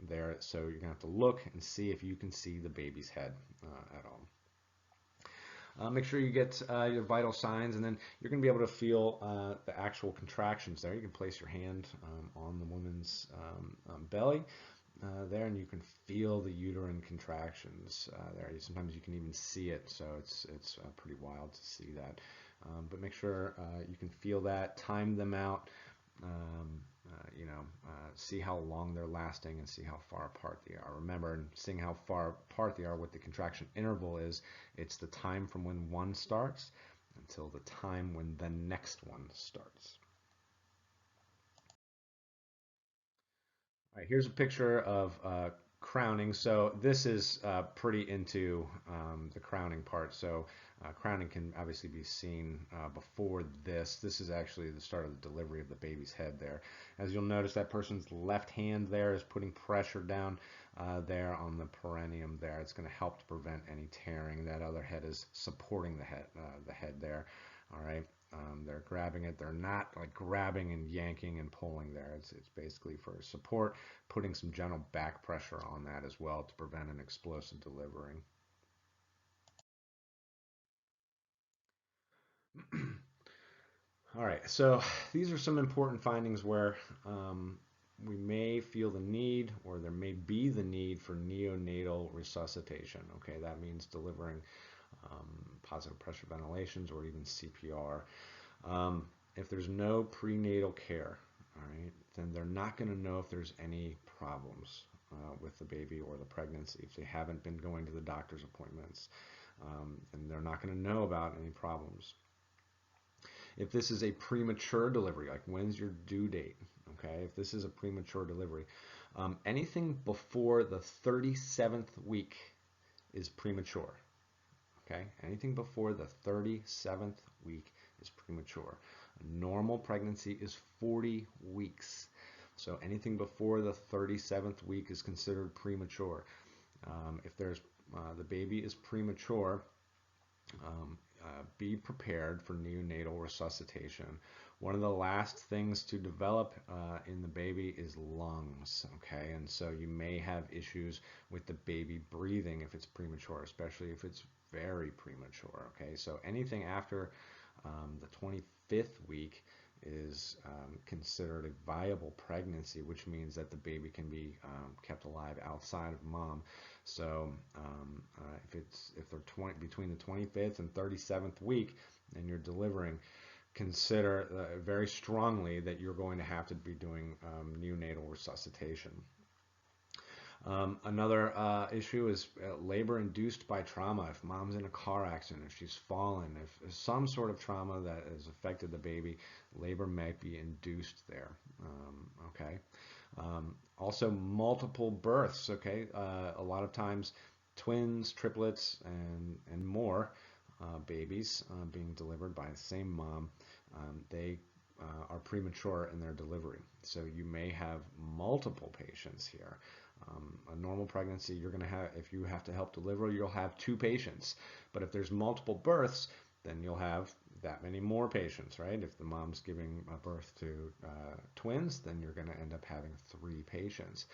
there. So you're going to have to look and see if you can see the baby's head at all. Make sure you get your vital signs, and then you're going to be able to feel the actual contractions there. You can place your hand on the woman's belly there, and you can feel the uterine contractions there. Sometimes you can even see it, so it's pretty wild to see that. But make sure you can feel that, time them out, see how long they're lasting and see how far apart they are. Remember, seeing how far apart they are, what the contraction interval is, it's the time from when one starts until the time when the next one starts. All right, here's a picture of crowning. So this is pretty into the crowning part. So crowning can obviously be seen before this. This is actually the start of the delivery of the baby's head there. As you'll notice, that person's left hand there is putting pressure down there on the perineum there. It's going to help to prevent any tearing. That other head is supporting the head there. All right. They're grabbing it. They're not like grabbing and yanking and pulling there. It's basically for support, putting some gentle back pressure on that as well to prevent an explosive delivery. All right, so these are some important findings where we may feel the need, or there may be the need, for neonatal resuscitation. Okay, that means delivering positive pressure ventilations or even CPR. If there's no prenatal care, all right, then they're not going to know if there's any problems with the baby or the pregnancy. If they haven't been going to the doctor's appointments, and they're not going to know about any problems. If this is a premature delivery, like when's your due date, okay, if this is a premature delivery, anything before the 37th week is premature. Okay, anything before the 37th week is premature. A normal pregnancy is 40 weeks. So anything before the 37th week is considered premature. If the baby is premature, be prepared for neonatal resuscitation. One of the last things to develop in the baby is lungs, okay? And so you may have issues with the baby breathing if it's premature, especially if it's very premature, okay? So anything after the 25th week is considered a viable pregnancy, which means that the baby can be kept alive outside of mom. So if they're between the 25th and 37th week and you're delivering, consider very strongly that you're going to have to be doing neonatal resuscitation. Another issue is labor induced by trauma. If mom's in a car accident, if she's fallen, if some sort of trauma that has affected the baby, labor might be induced there. Okay. Also, multiple births. Okay. A lot of times, twins, triplets, and more babies being delivered by the same mom, they are premature in their delivery. So you may have multiple patients here. A normal pregnancy, you're going to have, if you have to help deliver, you'll have 2 patients. But if there's multiple births, then you'll have that many more patients, right? If the mom's giving birth to twins, then you're going to end up having 3 patients.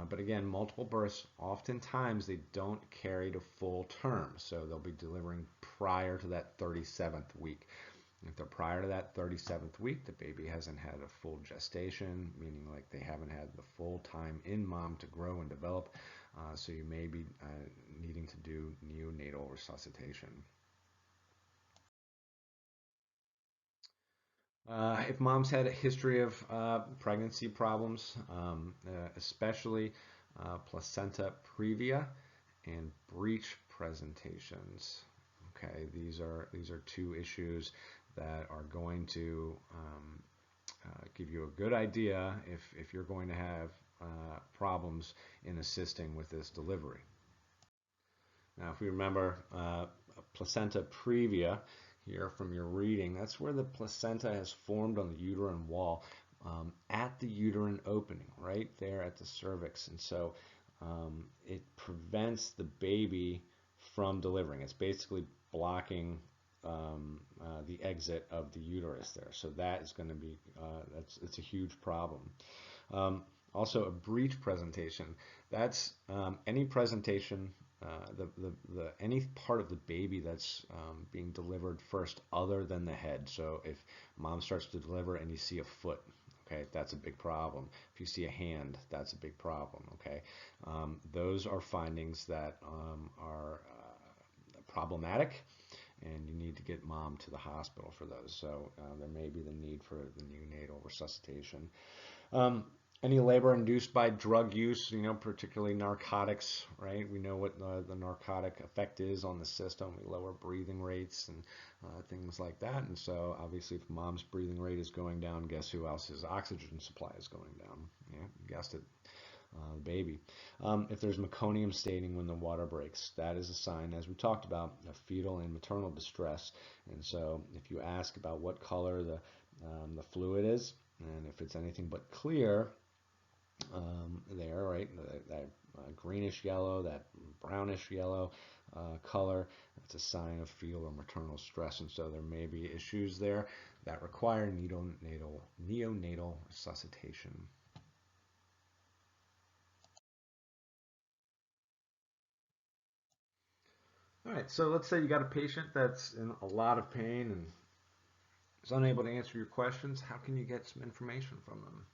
But again, multiple births, oftentimes they don't carry to full term. So they'll be delivering prior to that 37th week. If they're prior to that 37th week, the baby hasn't had a full gestation, meaning like they haven't had the full time in mom to grow and develop. So you may be needing to do neonatal resuscitation. If mom's had a history of pregnancy problems, especially placenta previa and breech presentations. Okay, these are 2 issues that are going to give you a good idea if you're going to have problems in assisting with this delivery. Now, if we remember placenta previa here from your reading, that's where the placenta has formed on the uterine wall at the uterine opening, right there at the cervix. And so it prevents the baby from delivering. It's basically blocking the exit of the uterus there. So that is going to be, it's a huge problem. Also, a breech presentation. That's any presentation, any part of the baby that's being delivered first other than the head. So if mom starts to deliver and you see a foot, okay, that's a big problem. If you see a hand, that's a big problem, okay? Those are findings that are problematic, and you need to get mom to the hospital for those. So there may be the need for the neonatal resuscitation. Any labor induced by drug use, particularly narcotics, right? We know what the narcotic effect is on the system. We lower breathing rates and things like that. And so obviously if mom's breathing rate is going down, guess who else's oxygen supply is going down? Yeah, you guessed it, the baby. If there's meconium staining when the water breaks, that is a sign, as we talked about, of fetal and maternal distress. And so if you ask about what color the fluid is, and if it's anything but clear, there, right, that greenish yellow, that brownish yellow color, that's a sign of fetal or maternal stress. And so there may be issues there that require neonatal resuscitation. All right, so let's say you got a patient that's in a lot of pain and is unable to answer your questions. How can you get some information from them?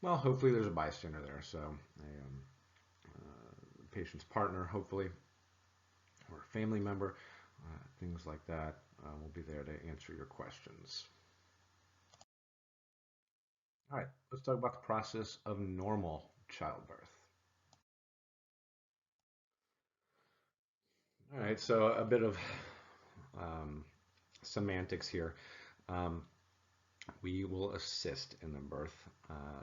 Well, hopefully there's a bystander there, so a patient's partner, hopefully, or a family member, things like that will be there to answer your questions. All right, let's talk about the process of normal childbirth. All right, so a bit of semantics here. We will assist in the birth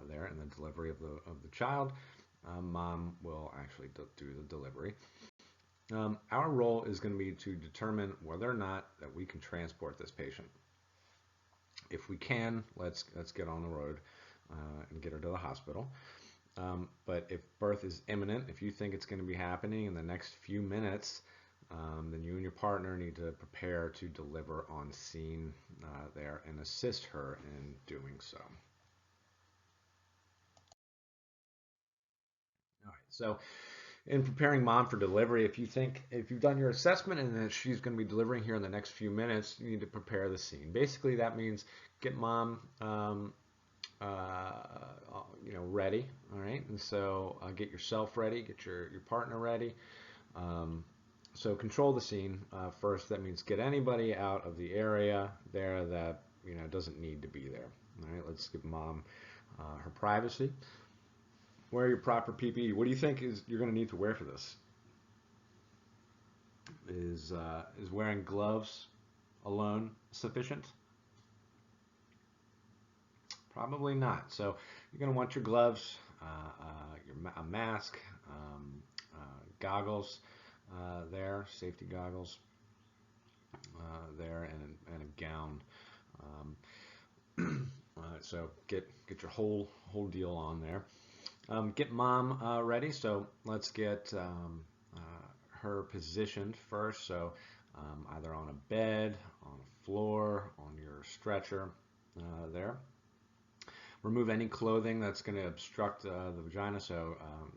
there, in the delivery of the child. Mom will actually do the delivery. Our role is going to be to determine whether or not that we can transport this patient. If we can, let's get on the road and get her to the hospital. But if birth is imminent, if you think it's going to be happening in the next few minutes, then you and your partner need to prepare to deliver on scene there and assist her in doing so. All right, so in preparing mom for delivery, if you've done your assessment and that she's going to be delivering here in the next few minutes, you need to prepare the scene. Basically, that means get mom ready, all right? And so get yourself ready, get your partner ready. So control the scene first. That means get anybody out of the area there that doesn't need to be there. All right, let's give mom her privacy. Wear your proper PPE. What do you think you're going to need to wear for this? Is wearing gloves alone sufficient? Probably not. So you're going to want your gloves, a mask, goggles there, safety goggles there, and a gown. So get your whole deal on there. Get mom ready. So let's get her positioned first. So either on a bed, on a floor, on your stretcher there. Remove any clothing that's going to obstruct the vagina. So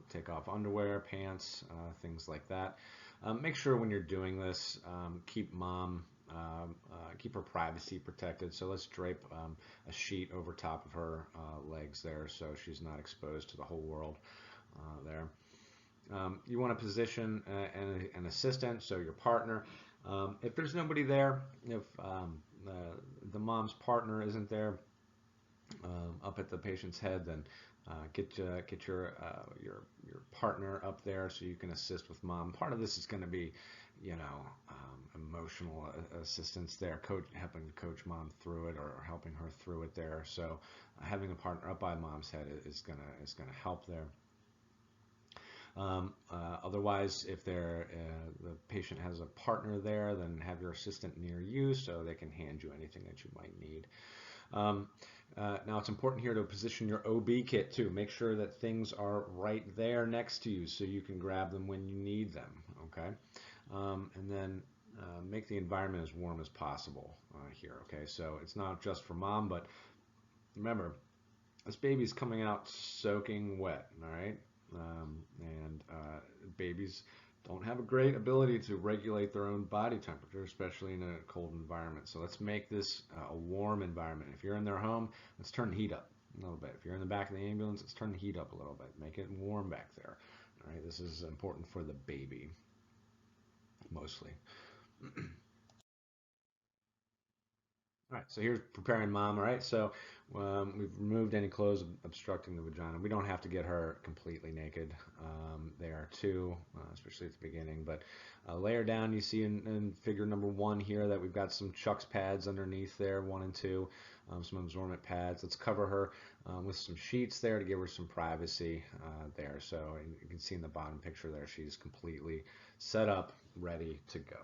take off underwear, pants, things like that. Make sure when you're doing this, keep her privacy protected. So let's drape a sheet over top of her legs there so she's not exposed to the whole world there. You want to position an assistant, so your partner. If there's nobody there, if the mom's partner isn't there up at the patient's head, then Get your partner up there so you can assist with mom. Part of this is going to be, emotional assistance there, helping to coach mom through it or helping her through it there. So having a partner up by mom's head is gonna help there. Otherwise, if the patient has a partner there, then have your assistant near you so they can hand you anything that you might need. Now it's important here to position your OB kit too. Make sure that things are right there next to you so you can grab them when you need them, okay? And then make the environment as warm as possible here, okay? So it's not just for mom, but remember, this baby's coming out soaking wet, all right? And babies don't have a great ability to regulate their own body temperature, especially in a cold environment. So let's make this a warm environment. If you're in their home, let's turn the heat up a little bit. If you're in the back of the ambulance, let's turn the heat up a little bit. Make it warm back there. All right, this is important for the baby, mostly. All right, so here's preparing mom. All right, so we've removed any clothes obstructing the vagina. We don't have to get her completely naked there too, especially at the beginning. But lay her down. You see in figure number 1 here that we've got some Chuck's pads underneath there, 1 and 2, some absorbent pads. Let's cover her with some sheets there to give her some privacy there. So you can see in the bottom picture there, she's completely set up, ready to go.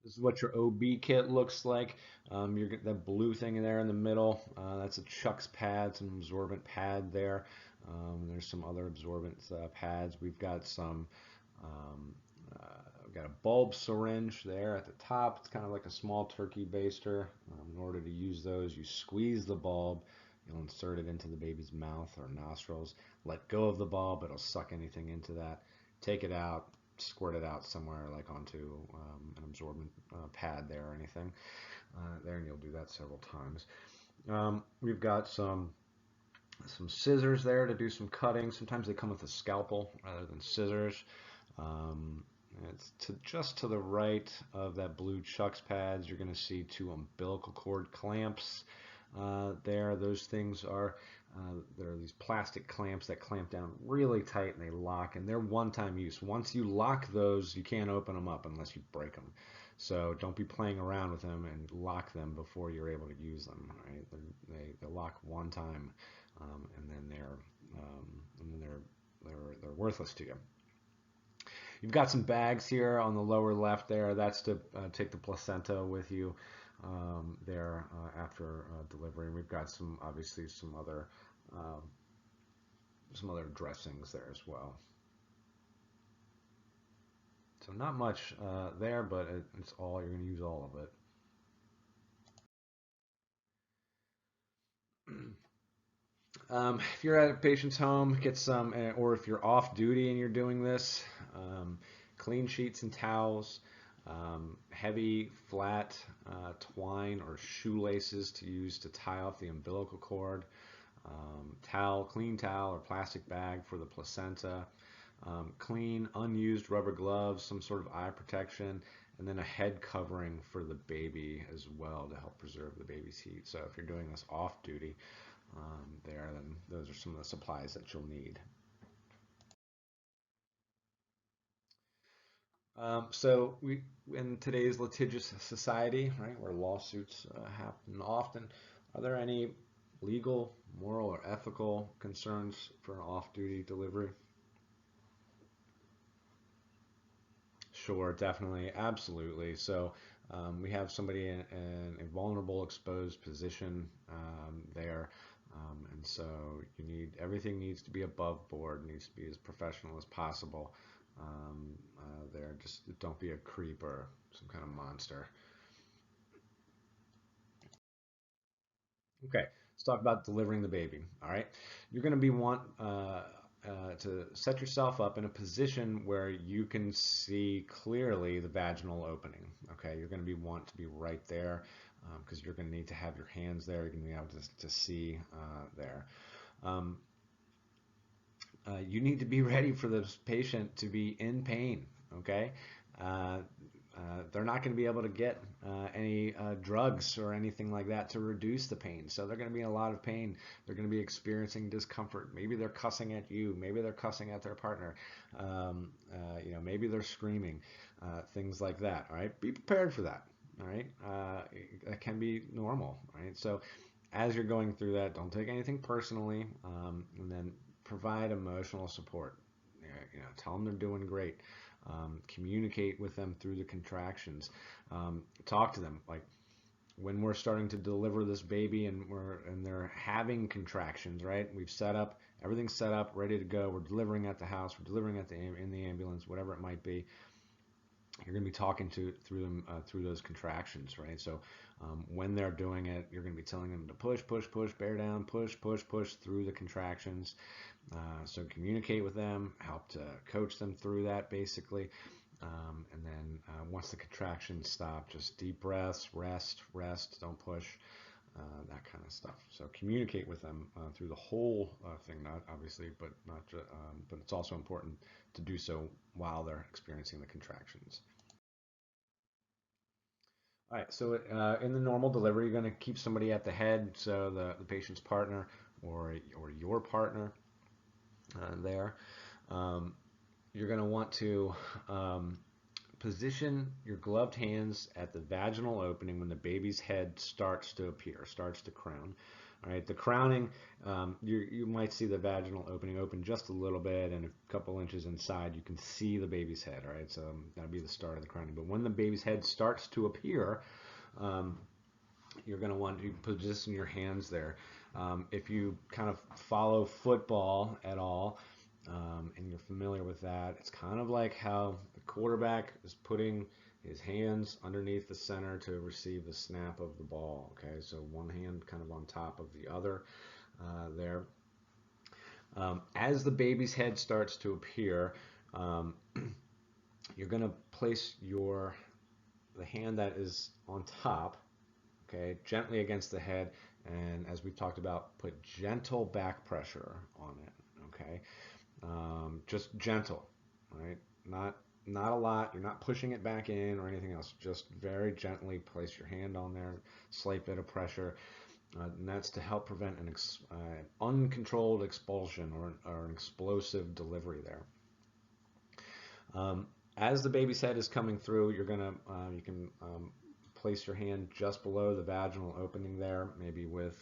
This is what your OB kit looks like. You're getting that blue thing in there in the middle. That's a Chuck's pad, some absorbent pad there. There's some other absorbent pads. We've got um, we've got a bulb syringe there at the top. It's kind of like a small turkey baster. In order to use those, you squeeze the bulb. You'll insert it into the baby's mouth or nostrils. Let go of the bulb. It'll suck anything into that. Take it out, squirt it out somewhere like onto an absorbent pad there or anything there, and you'll do that several times. We've got some scissors there to do some cutting. Sometimes they come with a scalpel rather than scissors. It's just to the right of that blue Chuck's pads. You're going to see 2 umbilical cord clamps there. Those things are there are these plastic clamps that clamp down really tight and they lock, and they're one-time use. Once you lock those, you can't open them up unless you break them. So don't be playing around with them and lock them before you're able to use them. Right? They lock one time, and then they're worthless to you. You've got some bags here on the lower left there. That's to take the placenta with you there after delivery. And we've got obviously some other dressings there as well. So not much there, but it's all, you're going to use all of it. If you're at a patient's home, get some, or if you're off duty and you're doing this, clean sheets and towels, heavy, flat twine or shoelaces to use to tie off the umbilical cord, clean towel or plastic bag for the placenta, clean, unused rubber gloves, some sort of eye protection, and then a head covering for the baby as well to help preserve the baby's heat. So if you're doing this off duty then those are some of the supplies that you'll need. So in today's litigious society, right, where lawsuits happen often, are there any legal, moral, or ethical concerns for an off-duty delivery? Sure, definitely, absolutely. So we have somebody in a vulnerable, exposed position there, and so everything needs to be above board, needs to be as professional as possible. There, just don't be a creep or some kind of monster. Okay, let's talk about delivering the baby. All right, you're going to to set yourself up in a position where you can see clearly the vaginal opening. Okay, you're going to want to be right there because you're going to need to have your hands there. You're going to be able to see there. You need to be ready for this patient to be in pain. Okay. they're not going to be able to get any drugs or anything like that to reduce the pain. So they're going to be in a lot of pain. They're going to be experiencing discomfort. Maybe they're cussing at you. Maybe they're cussing at their partner. Maybe they're screaming, things like that. All right, be prepared for that. All right, that can be normal. Right, so as you're going through that, don't take anything personally, and then provide emotional support. Tell them they're doing great. Communicate with them through the contractions. Talk to them like when we're starting to deliver this baby and they're having contractions, right? We've set up, everything's set up, ready to go. We're delivering at the house, we're delivering in the ambulance, whatever it might be. You're going to be talking through them through those contractions, right? So when they're doing it, you're going to be telling them to push, push, push, bear down, push, push, push through the contractions. So communicate with them, help to coach them through that basically. And then once the contractions stop, just deep breaths, rest, don't push, that kind of stuff. So communicate with them through the whole thing, not obviously, but but it's also important to do so while they're experiencing the contractions. All right, so in the normal delivery, you're going to keep somebody at the head, so the patient's partner or your partner there. Um, you're going to want to position your gloved hands at the vaginal opening when the baby's head starts to appear, starts to crown. All right, the crowning, you might see the vaginal opening open just a little bit, and a couple inches inside, you can see the baby's head. All right, so that'll be the start of the crowning. But when the baby's head starts to appear, you're going to want to position your hands there. If you kind of follow football at all, and you're familiar with that, it's kind of like how the quarterback is putting his hands underneath the center to receive the snap of the ball. Okay, so one hand kind of on top of the other there. As the baby's head starts to appear, you're going to place the hand that is on top, okay, gently against the head, and as we've talked about, put gentle back pressure on it. Okay, just gentle, right? Not a lot. You're not pushing it back in or anything else. Just very gently place your hand on there, slight bit of pressure, and that's to help prevent an uncontrolled expulsion or an explosive delivery there. As the baby's head is coming through, you can place your hand just below the vaginal opening there, maybe with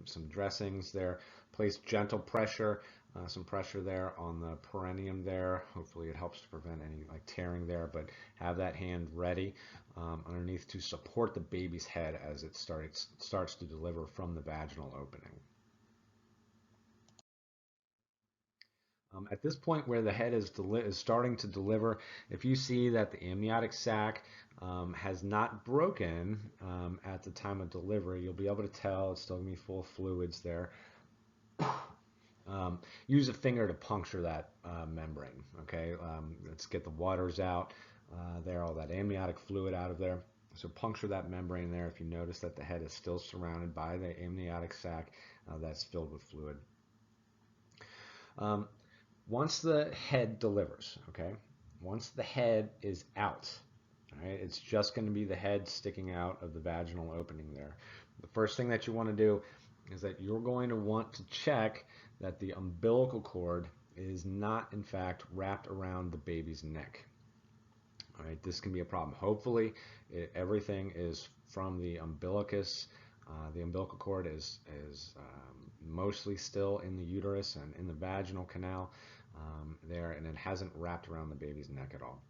some dressings there. Place gentle pressure, some pressure there on the perineum there. Hopefully it helps to prevent any like tearing there, but have that hand ready underneath to support the baby's head as it starts to deliver from the vaginal opening. At this point where the head is starting to deliver, if you see that the amniotic sac has not broken at the time of delivery, you'll be able to tell it's still going to be full of fluids there. Use a finger to puncture that membrane. Okay, let's get the waters out there, all that amniotic fluid out of there. So puncture that membrane there if you notice that the head is still surrounded by the amniotic sac that's filled with fluid. Once the head delivers, okay, once the head is out, all right, it's just going to be the head sticking out of the vaginal opening there. The first thing that you want to do is that you're going to want to check that the umbilical cord is not, in fact, wrapped around the baby's neck. All right, this can be a problem. Hopefully, everything is from the umbilicus. The umbilical cord is mostly still in the uterus and in the vaginal canal there, and it hasn't wrapped around the baby's neck at all.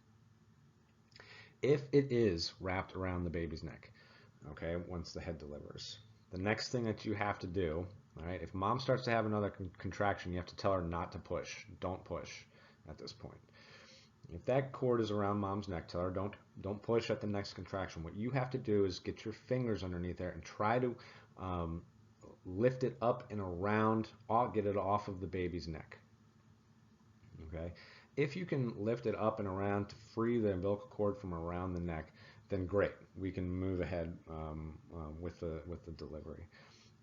If it is wrapped around the baby's neck, okay, once the head delivers, the next thing that you have to do, all right, if mom starts to have another contraction, you have to tell her not to push. Don't push at this point. If that cord is around mom's neck, tell her don't push at the next contraction. What you have to do is get your fingers underneath there and try to lift it up and around, get it off of the baby's neck. Okay, if you can lift it up and around to free the umbilical cord from around the neck, then great. We can move ahead with the delivery.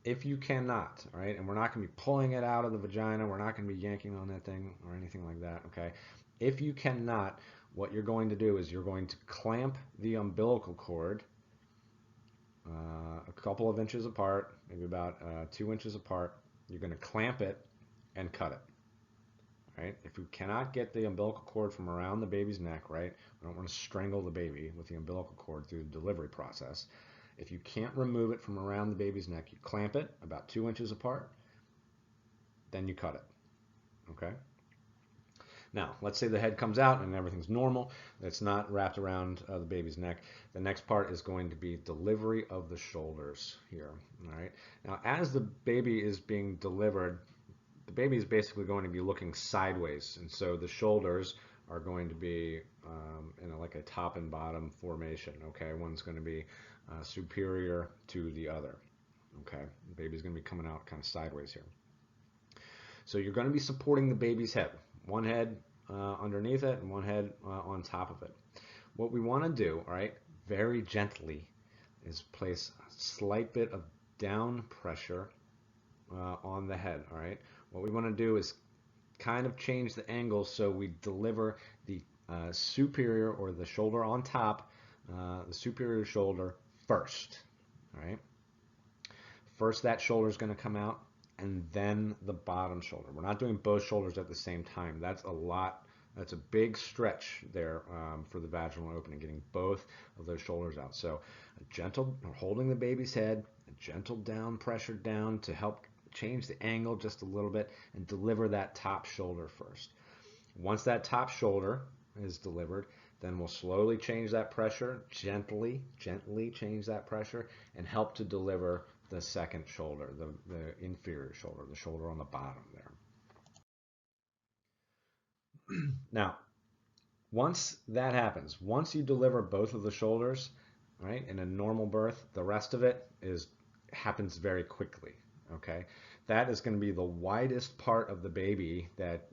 If you cannot, all right, and we're not going to be pulling it out of the vagina, we're not going to be yanking on that thing or anything like that. Okay, if you cannot, what you're going to do is you're going to clamp the umbilical cord a couple of inches apart, maybe about 2 inches apart. You're going to clamp it and cut it. Right? If you cannot get the umbilical cord from around the baby's neck, right? We don't want to strangle the baby with the umbilical cord through the delivery process. If you can't remove it from around the baby's neck, you clamp it about 2 inches apart, then you cut it. Okay? Now, let's say the head comes out and everything's normal. It's not wrapped around the baby's neck. The next part is going to be delivery of the shoulders here. All right. Now, as the baby is being delivered, the baby is basically going to be looking sideways, and so the shoulders are going to be in like a top and bottom formation. Okay, one's going to be superior to the other. Okay, the baby's going to be coming out kind of sideways here. So you're going to be supporting the baby's head, one head underneath it and one head on top of it. What we want to do, all right, very gently, is place a slight bit of down pressure on the head. All right. What we want to do is kind of change the angle so we deliver the superior, or the shoulder on top, the superior shoulder first. All right. First, that shoulder is going to come out, and then the bottom shoulder. We're not doing both shoulders at the same time. That's a lot. That's a big stretch there for the vaginal opening, getting both of those shoulders out. So a gentle, holding the baby's head, a gentle down pressure down to help change the angle just a little bit and deliver that top shoulder first. Once that top shoulder is delivered, then we'll slowly change that pressure, gently change that pressure, and help to deliver the second shoulder, the inferior shoulder, the shoulder on the bottom there. Now, once that happens, once you deliver both of the shoulders, right, in a normal birth, the rest of it happens very quickly. Okay, that is going to be the widest part of the baby that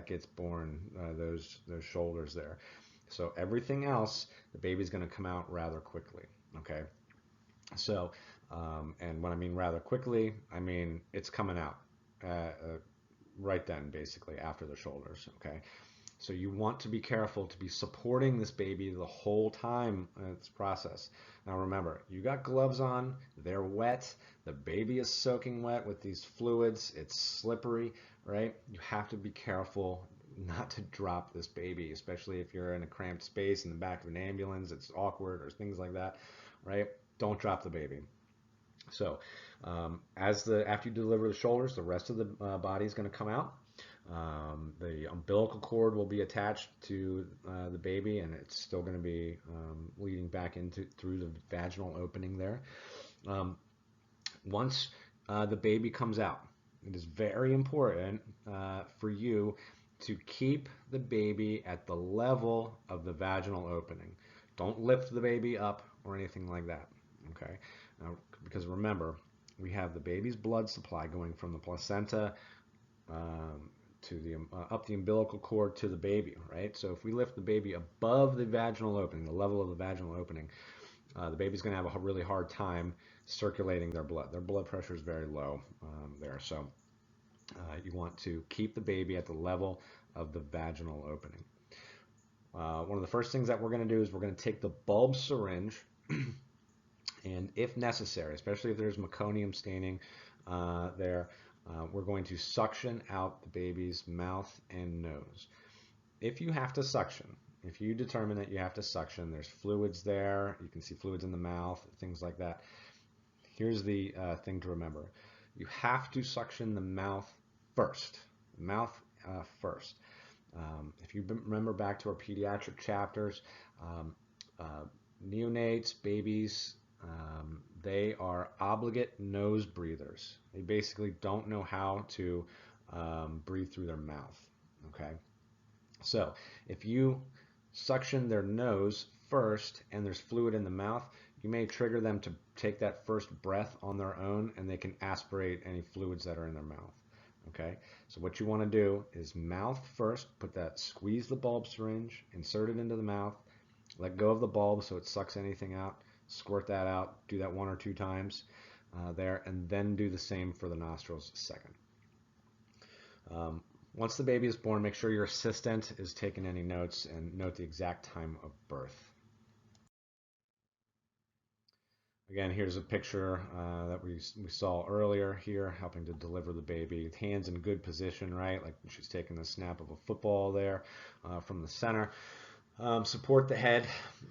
gets born, those shoulders there. So everything else, the baby's going to come out rather quickly. Okay, so and when I mean rather quickly, I mean it's coming out right then, basically after the shoulders. Okay, so you want to be careful to be supporting this baby the whole time in its process. Now remember, you got gloves on, they're wet, the baby is soaking wet with these fluids, it's slippery, right? You have to be careful not to drop this baby, especially if you're in a cramped space in the back of an ambulance, it's awkward or things like that, right? Don't drop the baby. So after you deliver the shoulders, the rest of the body is going to come out. The umbilical cord will be attached to the baby, and it's still going to be leading back through the vaginal opening there. Once the baby comes out, it is very important for you to keep the baby at the level of the vaginal opening. Don't lift the baby up or anything like that. Okay, because remember, we have the baby's blood supply going from the placenta to the up the umbilical cord to the baby, right? So if we lift the baby above the vaginal opening, the level of the vaginal opening, the baby's going to have a really hard time circulating their blood. Their blood pressure is very low there. So you want to keep the baby at the level of the vaginal opening. One of the first things that we're going to do is we're going to take the bulb syringe and if necessary, especially if there's meconium staining there, we're going to suction out the baby's mouth and nose. If you have to suction, if you determine that you have to suction, there's fluids there, you can see fluids in the mouth, things like that. Here's the thing to remember. You have to suction the mouth first. First. If you remember back to our pediatric chapters, neonates, babies, they are obligate nose breathers. They basically don't know how to breathe through their mouth. Okay, so if you suction their nose first and there's fluid in the mouth, you may trigger them to take that first breath on their own, and they can aspirate any fluids that are in their mouth. Okay, so what you want to do is mouth first, squeeze the bulb syringe, insert it into the mouth, let go of the bulb so it sucks anything out, squirt that out, do that 1 or 2 times there, and then do the same for the nostrils second. Once the baby is born, make sure your assistant is taking any notes and note the exact time of birth. Again, here's a picture that we saw earlier here, helping to deliver the baby. Hands in good position, right? Like she's taking the snap of a football there from the center. Support the head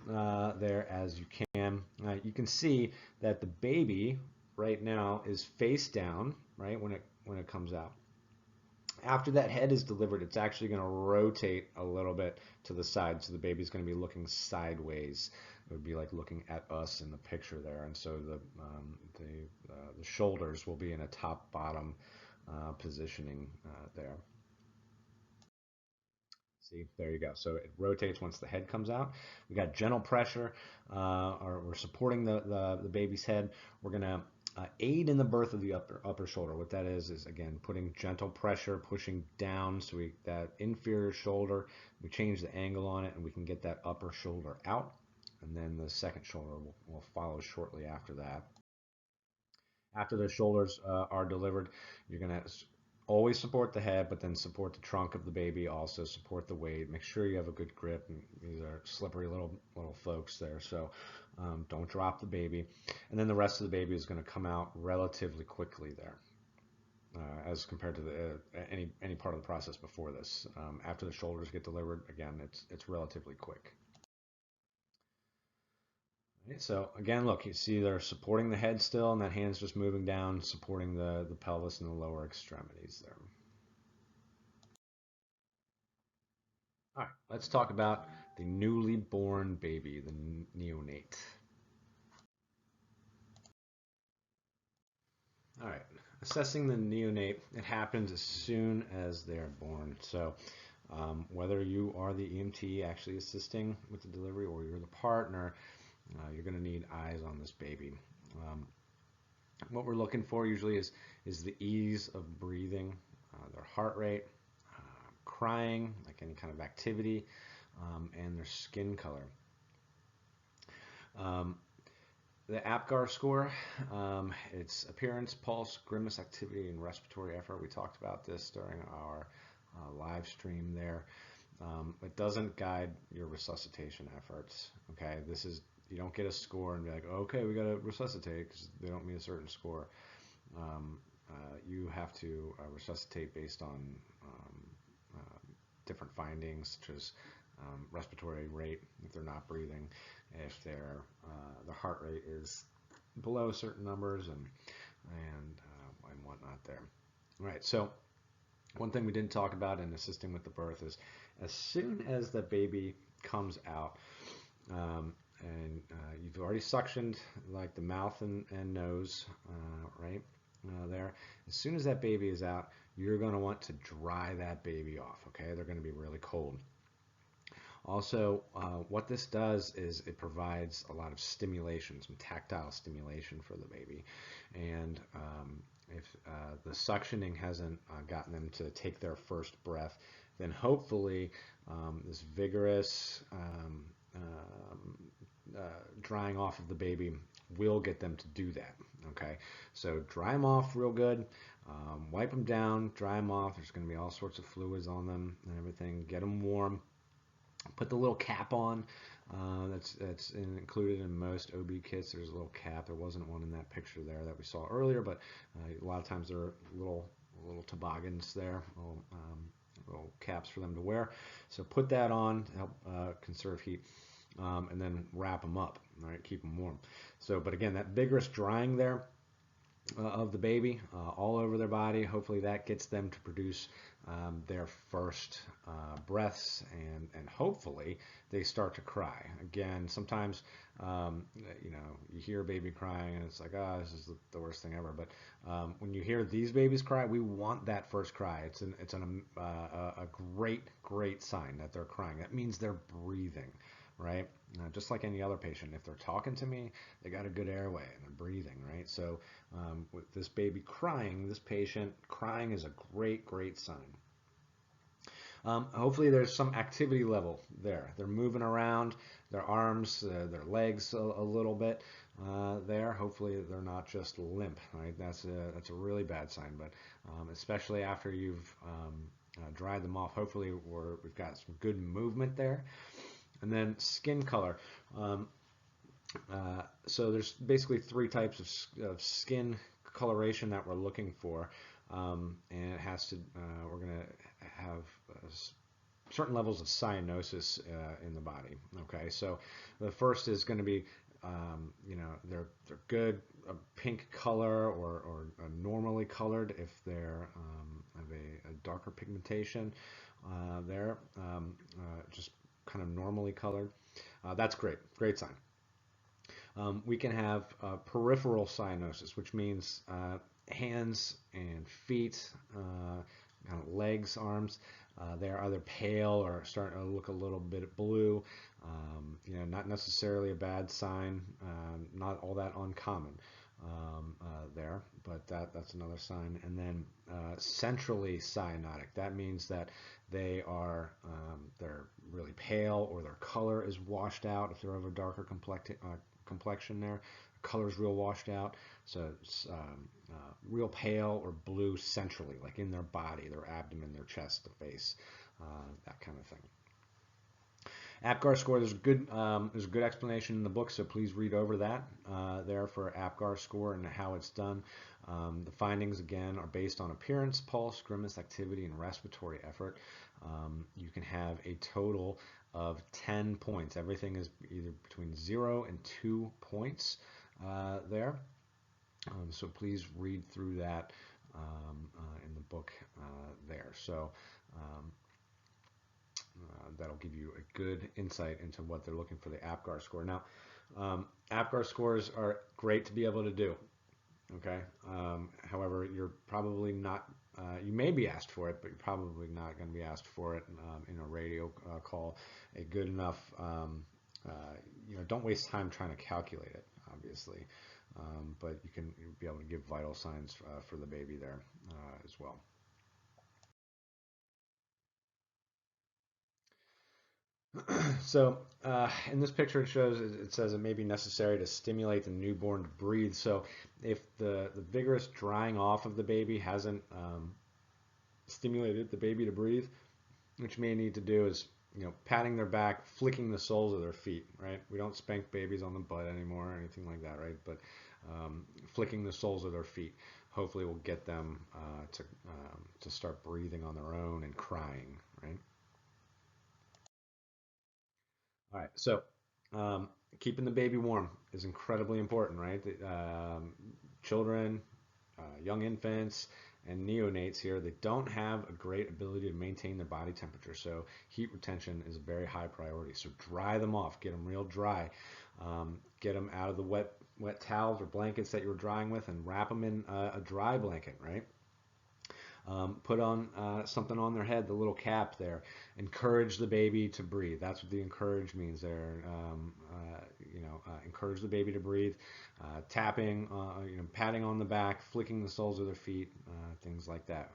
there as you can. You can see that the baby right now is face down, right, when it comes out. After that head is delivered, it's actually going to rotate a little bit to the side, so the baby's going to be looking sideways. It would be like looking at us in the picture there, and so the shoulders will be in a top-bottom positioning there. See, there you go. So it rotates once the head comes out. We got gentle pressure, or we're supporting the baby's head. We're gonna aid in the birth of the upper shoulder. What that is again putting gentle pressure, pushing down, so that inferior shoulder, we change the angle on it, and we can get that upper shoulder out. And then the second shoulder will follow shortly after that. After the shoulders are delivered, you're gonna always support the head, but then support the trunk of the baby. Also support the weight. Make sure you have a good grip. And these are slippery little folks there, so don't drop the baby. And then the rest of the baby is going to come out relatively quickly there, as compared to any part of the process before this. After the shoulders get delivered, again, it's relatively quick. So again, look, you see they're supporting the head still, and that hand's just moving down, supporting the pelvis and the lower extremities there. All right, let's talk about the newly born baby, the neonate. All right, assessing the neonate, it happens as soon as they're born. So whether you are the EMT actually assisting with the delivery or you're the partner, you're going to need eyes on this baby. What we're looking for usually is the ease of breathing, their heart rate, crying, like any kind of activity, and their skin color. The APGAR score, it's appearance, pulse, grimace, activity, and respiratory effort. We talked about this during our live stream there. It doesn't guide your resuscitation efforts. Okay, you don't get a score and be like, okay, we got to resuscitate because they don't meet a certain score. You have to resuscitate based on different findings, such as respiratory rate, if they're not breathing, if their heart rate is below certain numbers, and whatnot there. All right, so one thing we didn't talk about in assisting with the birth is as soon as the baby comes out, and you've already suctioned like the mouth and nose, right there. As soon as that baby is out, you're going to want to dry that baby off. Okay, they're going to be really cold. Also, what this does is it provides a lot of stimulation, some tactile stimulation for the baby, and if the suctioning hasn't gotten them to take their first breath, then hopefully this vigorous drying off of the baby will get them to do that. Okay, so dry them off real good, wipe them down, dry them off. There's going to be all sorts of fluids on them and everything. Get them warm. Put the little cap on. That's included in most OB kits. There's a little cap. There wasn't one in that picture there that we saw earlier, but a lot of times there are little toboggans there, little caps for them to wear. So put that on to help conserve heat, and then wrap them up. All right, keep them warm. So, but again, that vigorous drying there of the baby all over their body, hopefully that gets them to produce their first breaths, and hopefully they start to cry. Again, sometimes you hear a baby crying and it's like, oh, this is the worst thing ever. But when you hear these babies cry, we want that first cry. It's a great sign that they're crying. That means they're breathing, right? Just like any other patient, if they're talking to me, they got a good airway and they're breathing, right? So with this baby crying, this patient crying is a great sign. Hopefully there's some activity level there. They're moving around, their arms, their legs a little bit there. Hopefully they're not just limp, right? That's a really bad sign, but especially after you've dried them off. Hopefully we've got some good movement there. And then skin color. So there's basically three types of skin coloration that we're looking for, and it has to. We're going to have certain levels of cyanosis in the body. Okay, so the first is going to be, they're good, a pink color or normally colored if they're have a darker pigmentation there, just kind of normally colored. That's great sign. We can have peripheral cyanosis, which means hands and feet, kind of legs, arms. They're either pale or starting to look a little bit blue. Not necessarily a bad sign, not all that uncommon there, but that's another sign. And then centrally cyanotic. That means that they're really pale, or their color is washed out if they're of a darker complexion there. Color's real washed out, so it's real pale or blue centrally, like in their body, their abdomen, their chest, the face, that kind of thing. APGAR score, there's a good explanation in the book, so please read over that there for APGAR score and how it's done. The findings, again, are based on appearance, pulse, grimace, activity, and respiratory effort. You can have a total of 10 points. Everything is either between 0 and 2 points there. So please read through that in the book there. So that'll give you a good insight into what they're looking for the APGAR score. Now, APGAR scores are great to be able to do. Okay. However, you're probably not. You may be asked for it, but you're probably not going to be asked for it in a radio call. A good enough. Don't waste time trying to calculate it, obviously, but you'll be able to give vital signs for the baby there as well. So in this picture, it says it may be necessary to stimulate the newborn to breathe. So if the vigorous drying off of the baby hasn't stimulated the baby to breathe, what you may need to do is, patting their back, flicking the soles of their feet, right? We don't spank babies on the butt anymore or anything like that, right? But flicking the soles of their feet hopefully will get them to start breathing on their own and crying, right? All right, so keeping the baby warm is incredibly important, right? Children, young infants, and neonates here, they don't have a great ability to maintain their body temperature, so heat retention is a very high priority. So dry them off, get them real dry, get them out of the wet towels or blankets that you were drying with, and wrap them in a dry blanket, right? Put on something on their head, the little cap there. Encourage the baby to breathe. That's what the encourage means there. Encourage the baby to breathe. Tapping, patting on the back, flicking the soles of their feet, things like that.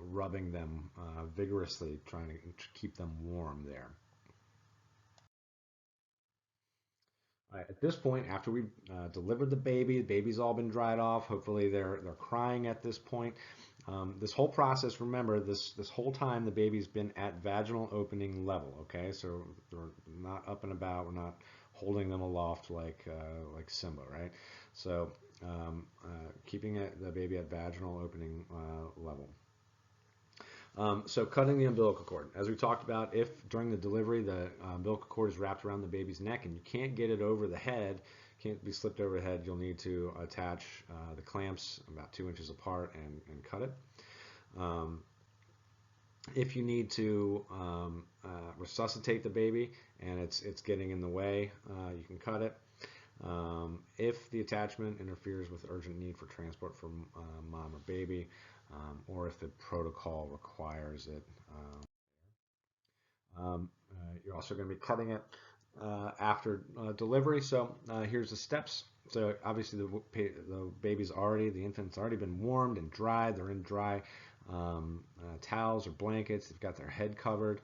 Rubbing them vigorously, trying to keep them warm there. Right, at this point, after we've delivered the baby's all been dried off. Hopefully they're crying at this point. This whole process, remember, this whole time the baby's been at vaginal opening level. Okay, so they're not up and about. We're not holding them aloft like Simba, right? So keeping the baby at vaginal opening level. So cutting the umbilical cord. As we talked about, if during the delivery the umbilical cord is wrapped around the baby's neck and you can't get it over the head, can't be slipped over the head, you'll need to attach the clamps about 2 inches apart and cut it. If you need to resuscitate the baby and it's getting in the way, you can cut it. If the attachment interferes with urgent need for transport for mom or baby, or if the protocol requires it. You're also going to be cutting it after delivery. So here's the steps. So obviously the infant's already been warmed and dried. They're in dry towels or blankets. They've got their head covered.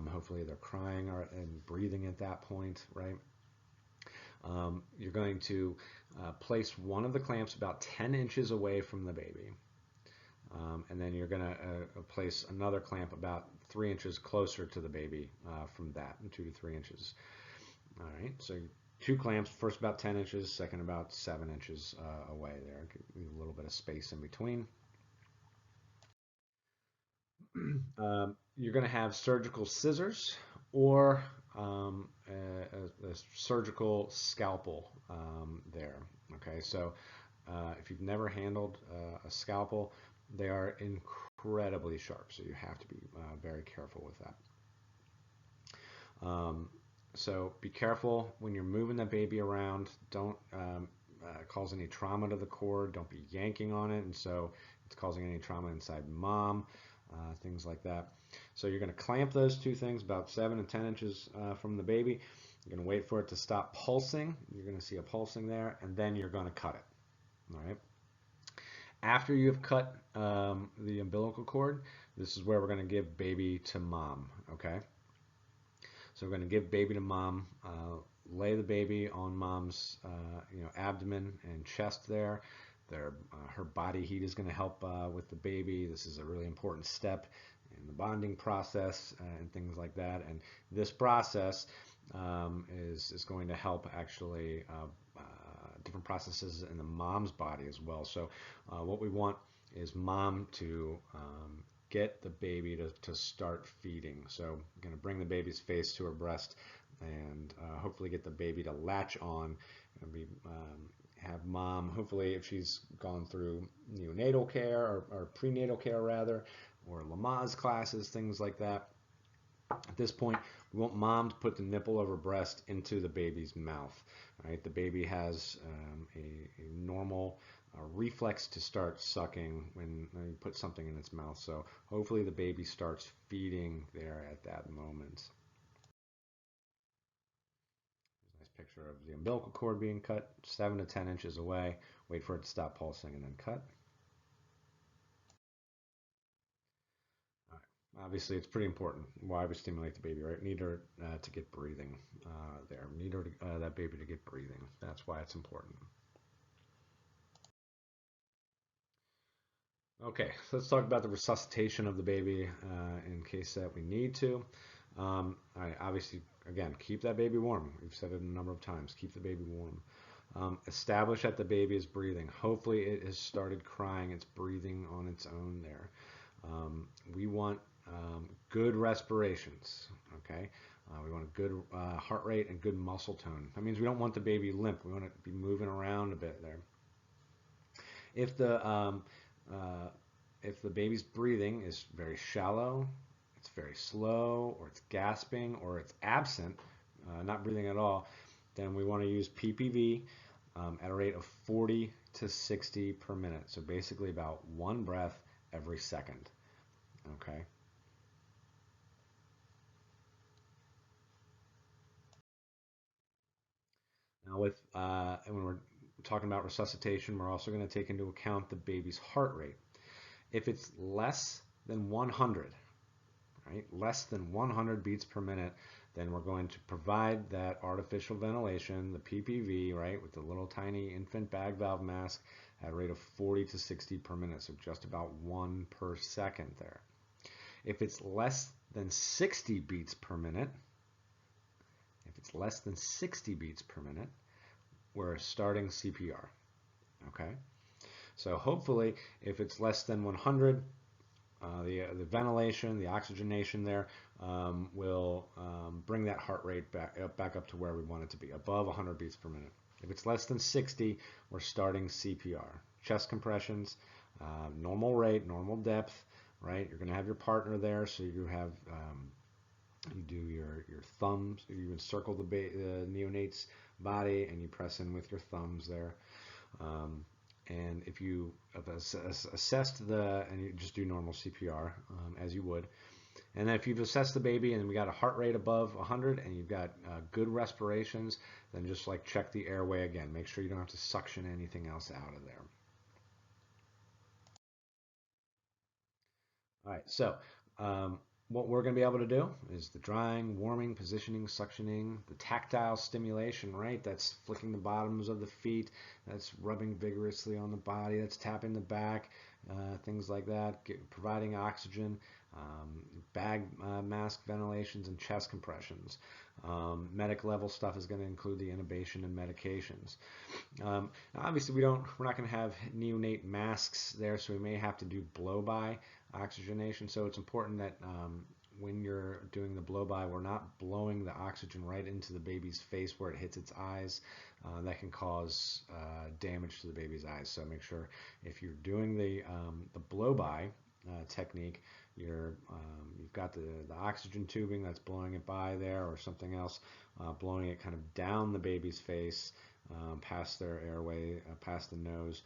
Hopefully they're crying and breathing at that point, right? You're going to place one of the clamps about 10 inches away from the baby. And then you're going to place another clamp about 3 inches closer to the baby from that, 2 to 3 inches. All right, so 2 clamps, first about 10 inches, second about 7 inches away there. Give a little bit of space in between. You're going to have surgical scissors or a surgical scalpel there. Okay, so if you've never handled a scalpel, they are incredibly sharp, so you have to be very careful with that. So be careful when you're moving the baby around. Don't cause any trauma to the cord. Don't be yanking on it, and so it's causing any trauma inside mom, things like that. So you're going to clamp those 2 things about 7 and 10 inches from the baby. You're going to wait for it to stop pulsing. You're going to see a pulsing there, and then you're going to cut it. All right. After you've cut the umbilical cord, this is where we're going to give baby to mom. Okay. So we're going to give baby to mom, lay the baby on mom's abdomen and chest there. Her body heat is going to help with the baby. This is a really important step in the bonding process and things like that. And this process is going to help actually different processes in the mom's body as well. So what we want is mom to get the baby to start feeding. So I'm going to bring the baby's face to her breast and hopefully get the baby to latch on and have mom, hopefully if she's gone through neonatal care or prenatal care rather, or Lamaze classes, things like that. At this point, we want mom to put the nipple of her breast into the baby's mouth. Right? The baby has a normal reflex to start sucking when you put something in its mouth. So hopefully the baby starts feeding there at that moment. Nice picture of the umbilical cord being cut, 7 to 10 inches away. Wait for it to stop pulsing and then cut. Obviously, it's pretty important why we stimulate the baby, right? Need her to get breathing there. Need her that baby to get breathing. That's why it's important. Okay, so let's talk about the resuscitation of the baby in case that we need to. Obviously, again, keep that baby warm. We've said it a number of times. Keep the baby warm. Establish that the baby is breathing. Hopefully, it has started crying. It's breathing on its own there. We want good respirations, okay? We want a good heart rate and good muscle tone. That means we don't want the baby limp. We want it to be moving around a bit there. If the baby's breathing is very shallow, it's very slow, or it's gasping, or it's absent, not breathing at all, then we want to use PPV at a rate of 40 to 60 per minute. So basically about 1 breath every second. Okay. Now when we're talking about resuscitation, we're also going to take into account the baby's heart rate. If it's less than 100, right, less than 100 beats per minute, then we're going to provide that artificial ventilation, the PPV, right, with the little tiny infant bag valve mask at a rate of 40 to 60 per minute, so just about 1 per second there. If it's less than 60 beats per minute, we're starting CPR, okay? So hopefully, if it's less than 100, the ventilation, the oxygenation there will bring that heart rate back up to where we want it to be, above 100 beats per minute. If it's less than 60, we're starting CPR. Chest compressions, normal rate, normal depth, right? You're going to have your partner there, so you have you do your thumbs, you encircle the neonate's body and you press in with your thumbs there. And if you have assessed and you just do normal CPR as you would. And then if you've assessed the baby and we got a heart rate above 100 and you've got good respirations, then just like check the airway again. Make sure you don't have to suction anything else out of there. All right, so what we're going to be able to do is the drying, warming, positioning, suctioning, the tactile stimulation, right? That's flicking the bottoms of the feet, that's rubbing vigorously on the body, that's tapping the back, things like that, providing oxygen, bag mask ventilations, and chest compressions. Medic level stuff is going to include the intubation and medications. Obviously, we're not going to have neonate masks there, so we may have to do blow-by oxygenation. So it's important that when you're doing the blow-by, we're not blowing the oxygen right into the baby's face where it hits its eyes. That can cause damage to the baby's eyes. So make sure if you're doing the blow-by technique, you've got the oxygen tubing that's blowing it by there, or something else blowing it kind of down the baby's face, past their airway, past the nose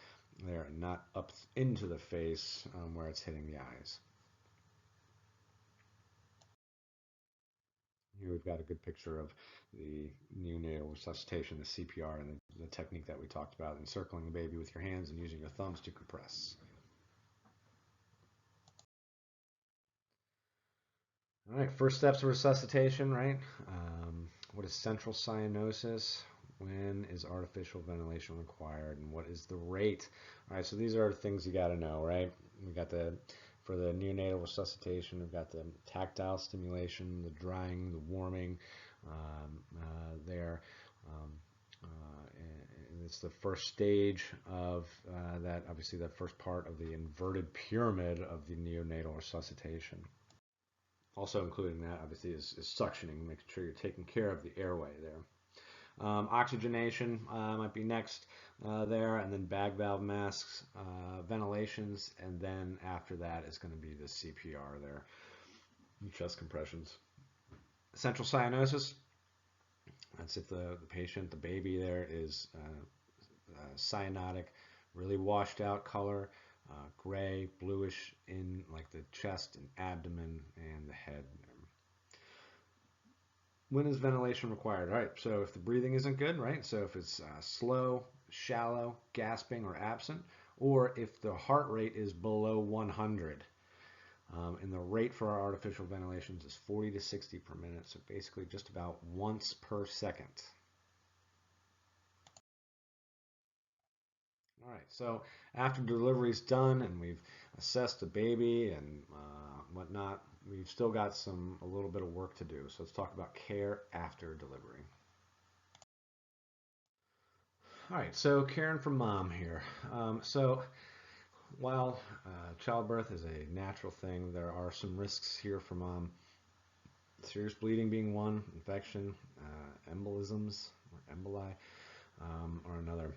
there, and not up into the face where it's hitting the eyes. Here we've got a good picture of the neonatal resuscitation, the CPR, and the technique that we talked about, encircling the baby with your hands and using your thumbs to compress. All right, first steps of resuscitation, right? What is central cyanosis? When is artificial ventilation required? And what is the rate? All right, so these are things you got to know, right? We got for the neonatal resuscitation, we've got the tactile stimulation, the drying, the warming there. And it's the first stage of that, obviously, that first part of the inverted pyramid of the neonatal resuscitation. Also including that, obviously, is suctioning, making sure you're taking care of the airway there. Oxygenation might be next there, and then bag valve masks, ventilations, and then after that is going to be the CPR there, chest compressions. Central cyanosis, that's if the patient, the baby there is cyanotic, really washed out color, gray, bluish in like the chest and abdomen and the head. When is ventilation required? All right, so if the breathing isn't good, right? So if it's slow, shallow, gasping, or absent, or if the heart rate is below 100, and the rate for our artificial ventilations is 40 to 60 per minute, so basically just about once per second. All right, so after delivery is done and we've assessed the baby and whatnot, we've still got a little bit of work to do. So let's talk about care after delivery. All right, so caring for mom here. So while childbirth is a natural thing, there are some risks here for mom. Serious bleeding being one, infection, embolisms or emboli or another.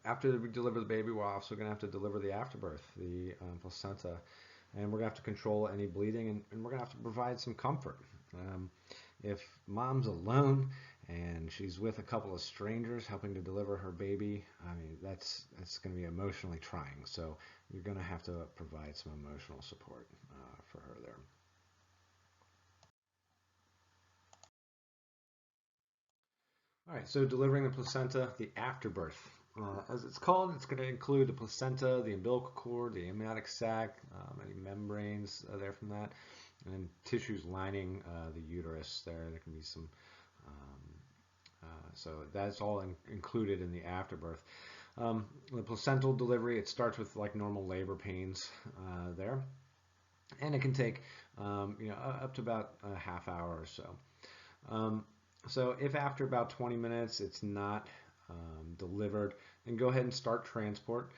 After we deliver the baby, we're also going to have to deliver the afterbirth, the placenta, and we're going to have to control any bleeding, and we're going to have to provide some comfort. If mom's alone and she's with a couple of strangers helping to deliver her baby, I mean, that's going to be emotionally trying. So you're going to have to provide some emotional support for her there. All right, so delivering the placenta, the afterbirth. As it's called, it's going to include the placenta, the umbilical cord, the amniotic sac, any membranes there from that, and then tissues lining the uterus there. There can be some, so that's all included in the afterbirth. The placental delivery, it starts with like normal labor pains there, and it can take up to about a half hour or so. So if after about 20 minutes it's not delivered, then go ahead and start transport.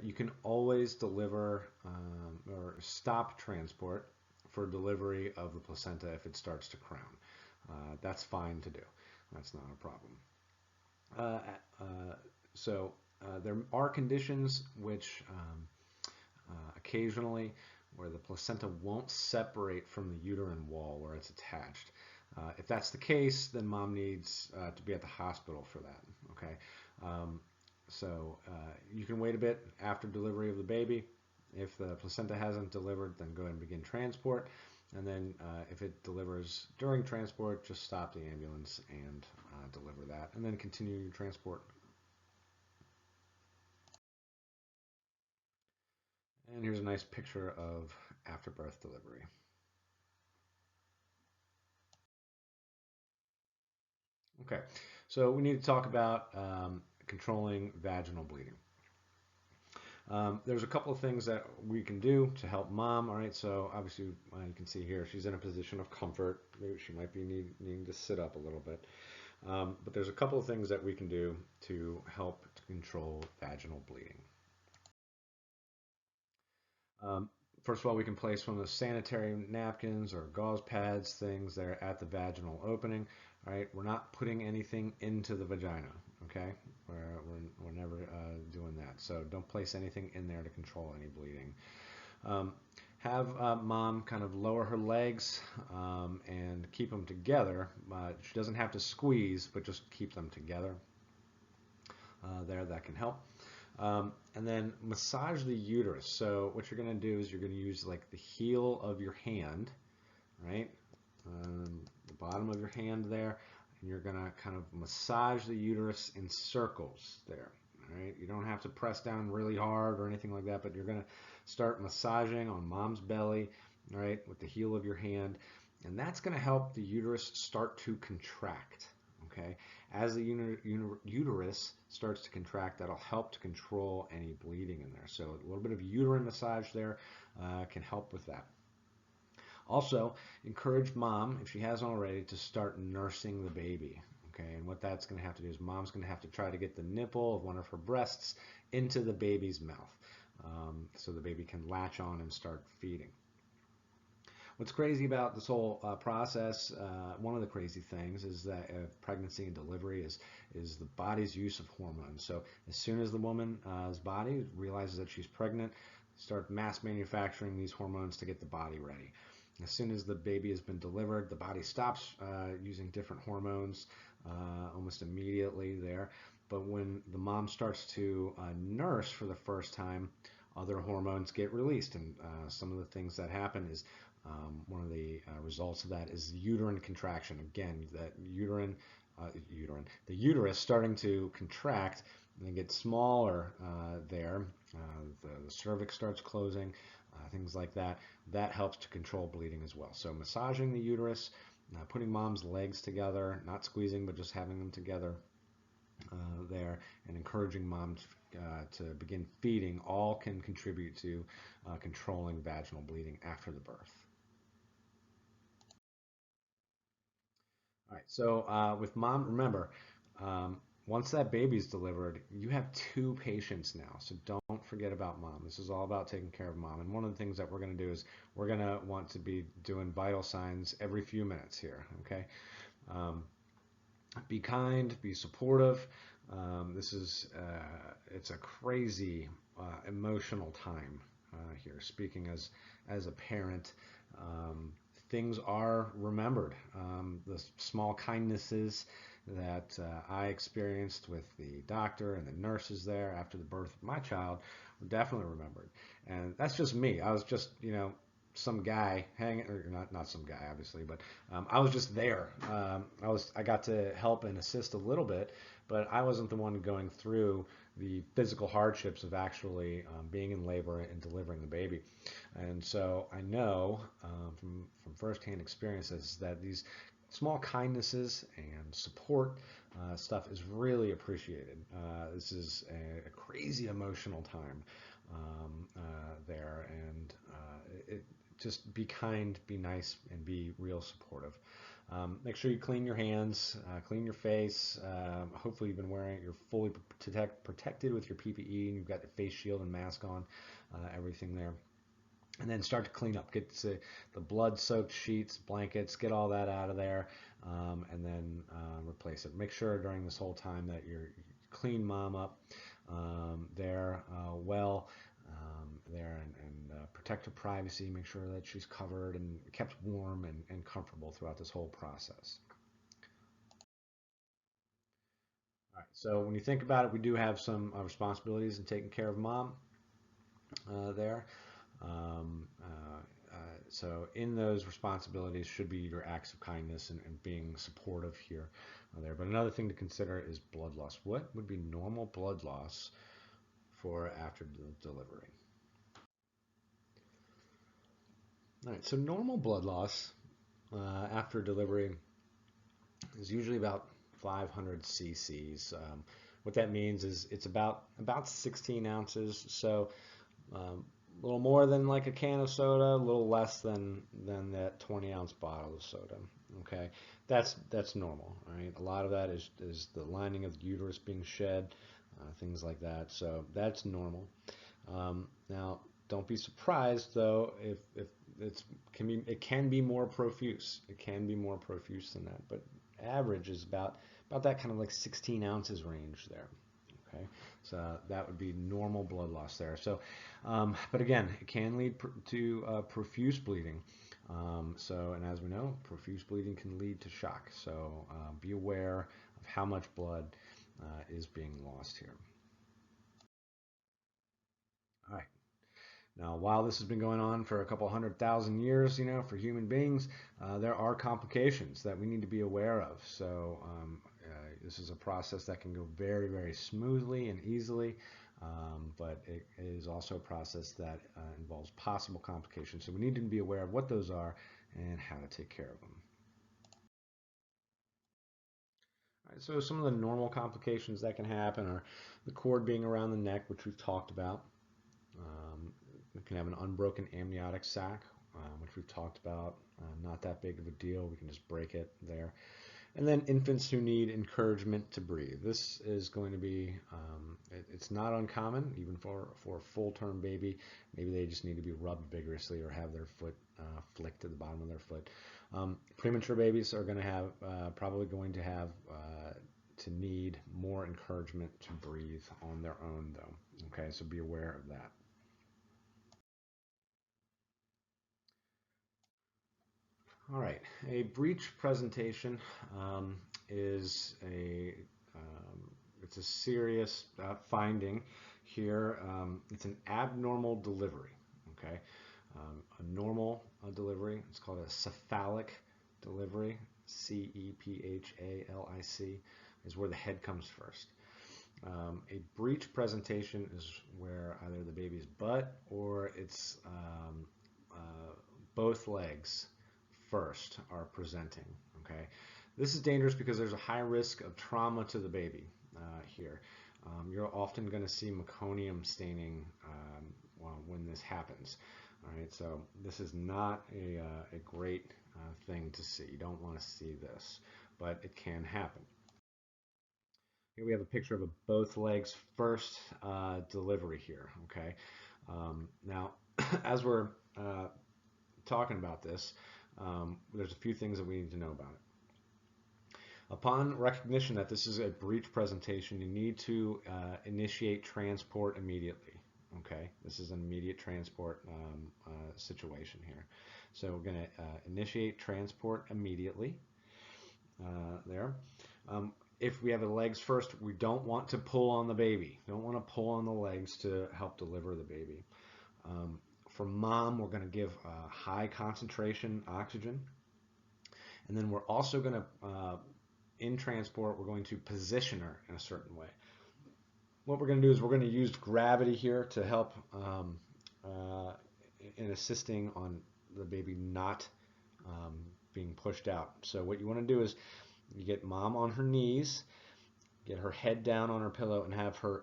You can always deliver or stop transport for delivery of the placenta if it starts to crown. That's fine to do. That's not a problem. So there are conditions which occasionally where the placenta won't separate from the uterine wall where it's attached. If that's the case, then mom needs to be at the hospital for that. Okay, so you can wait a bit after delivery of the baby. If the placenta hasn't delivered, then go ahead and begin transport. And then if it delivers during transport, just stop the ambulance and deliver that, and then continue your transport. And here's a nice picture of afterbirth delivery. Okay, so we need to talk about controlling vaginal bleeding. There's a couple of things that we can do to help mom. All right, so obviously you can see here she's in a position of comfort. Maybe she might be needing to sit up a little bit. But there's a couple of things that we can do to help to control vaginal bleeding. Um, First of all, we can place one of the sanitary napkins or gauze pads, things there at the vaginal opening. All right, we're not putting anything into the vagina. Okay, we're never doing that. So don't place anything in there to control any bleeding. Um, have mom kind of lower her legs and keep them together. She doesn't have to squeeze, but just keep them together. There, that can help. And then massage the uterus. So what you're going to do is you're going to use like the heel of your hand, right? The bottom of your hand there, and you're going to kind of massage the uterus in circles there. All right, you don't have to press down really hard or anything like that, but you're going to start massaging on mom's belly, all right, with the heel of your hand, and that's going to help the uterus start to contract. Okay, as the uterus starts to contract, that'll help to control any bleeding in there. So a little bit of uterine massage there can help with that. Also, encourage mom, if she hasn't already, to start nursing the baby. Okay, and what that's going to have to do is mom's going to have to try to get the nipple of one of her breasts into the baby's mouth so the baby can latch on and start feeding. What's crazy about this whole process, one of the crazy things is that pregnancy and delivery is the body's use of hormones. So as soon as the woman's body realizes that she's pregnant, start mass manufacturing these hormones to get the body ready. As soon as the baby has been delivered, the body stops using different hormones almost immediately there. But when the mom starts to nurse for the first time, other hormones get released. And some of the things that happen is one of the results of that is uterine contraction. Again, that the uterus starting to contract and then get smaller there. The cervix starts closing, things like that. That helps to control bleeding as well. So massaging the uterus, putting mom's legs together, not squeezing, but just having them together there, and encouraging mom to begin feeding, all can contribute to controlling vaginal bleeding after the birth. All right, so with mom, remember, once that baby's delivered, you have two patients now. So don't forget about mom. This is all about taking care of mom. And one of the things that we're going to do is we're going to want to be doing vital signs every few minutes here, okay? Be kind, be supportive. It's a crazy emotional time here. Speaking as a parent, things are remembered. The small kindnesses that I experienced with the doctor and the nurses there after the birth of my child were definitely remembered. And that's just me. I was just, some guy hanging, or not some guy obviously, but I was just there. I got to help and assist a little bit, but I wasn't the one going through the physical hardships of actually being in labor and delivering the baby. And so I know from firsthand experiences that these small kindnesses and support stuff is really appreciated. This is a crazy emotional time there, and just be kind, be nice, and be real supportive. Make sure you clean your hands, clean your face. Hopefully you've been wearing it. You're fully protected with your PPE, and you've got the face shield and mask on, everything there. And then start to clean up. Get the blood-soaked sheets, blankets, get all that out of there, and then replace it. Make sure during this whole time that you clean mom up there well there, and protect her privacy. Make sure that she's covered and kept warm and comfortable throughout this whole process. All right, so when you think about it, we do have some responsibilities in taking care of mom there. Um, uh, so in those responsibilities should be your acts of kindness and being supportive here there. But another thing to consider is blood loss. What would be normal blood loss for after delivery? All right, so normal blood loss after delivery is usually about 500 cc's What that means is it's about 16 ounces, so a little more than like a can of soda, a little less than that 20-ounce bottle of soda. Okay, that's normal. All right, a lot of that is the lining of the uterus being shed, things like that. So that's normal. Now, don't be surprised though if it can be more profuse. It can be more profuse than that, but average is about that kind of like 16 ounces range there. Okay, so that would be normal blood loss there. So, but again, it can lead to profuse bleeding. And as we know, profuse bleeding can lead to shock. So be aware of how much blood is being lost here. All right. Now, while this has been going on for a couple 100,000 years, for human beings, there are complications that we need to be aware of. So this is a process that can go very, very smoothly and easily, but it is also a process that involves possible complications. So we need to be aware of what those are and how to take care of them. All right, so some of the normal complications that can happen are the cord being around the neck, which we've talked about. We can have an unbroken amniotic sac, which we've talked about. Not that big of a deal. We can just break it there. And then infants who need encouragement to breathe. This is going to be, it's not uncommon, even for a full-term baby. Maybe they just need to be rubbed vigorously or have their foot flicked to the bottom of their foot. Premature babies are going to have, probably going to have to need more encouragement to breathe on their own though. Okay, so be aware of that. All right, a breech presentation is it's a serious finding here. It's an abnormal delivery. Okay, a normal delivery. It's called a cephalic delivery. CEPHALIC is where the head comes first. A breech presentation is where either the baby's butt or it's both legs first are presenting. Okay, this is dangerous because there's a high risk of trauma to the baby here. You're often going to see meconium staining when this happens. All right, so this is not a great thing to see. You don't want to see this, but it can happen. Here we have a picture of a both legs first delivery here. Okay, now as we're talking about this, there's a few things that we need to know about it. Upon recognition that this is a breech presentation, you need to initiate transport immediately. Okay, this is an immediate transport situation here. So we're going to initiate transport immediately there. If we have the legs first, we don't want to pull on the baby. Don't want to pull on the legs to help deliver the baby. For mom, we're going to give high concentration oxygen. And then we're also going to, in transport, we're going to position her in a certain way. What we're going to do is we're going to use gravity here to help in assisting on the baby not being pushed out. So what you want to do is you get mom on her knees, get her head down on her pillow, and have her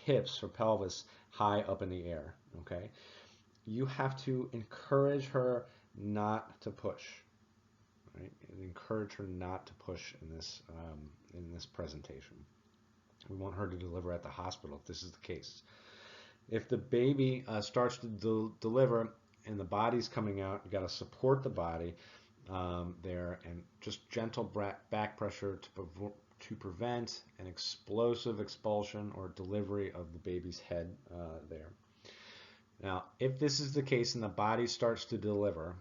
hips, her pelvis, high up in the air. Okay. You have to encourage her not to push. Right? Encourage her not to push in this presentation. We want her to deliver at the hospital if this is the case. If the baby starts to deliver and the body's coming out, you got to support the body there and just gentle back pressure to prevent an explosive expulsion or delivery of the baby's head there. Now, if this is the case and the body starts to deliver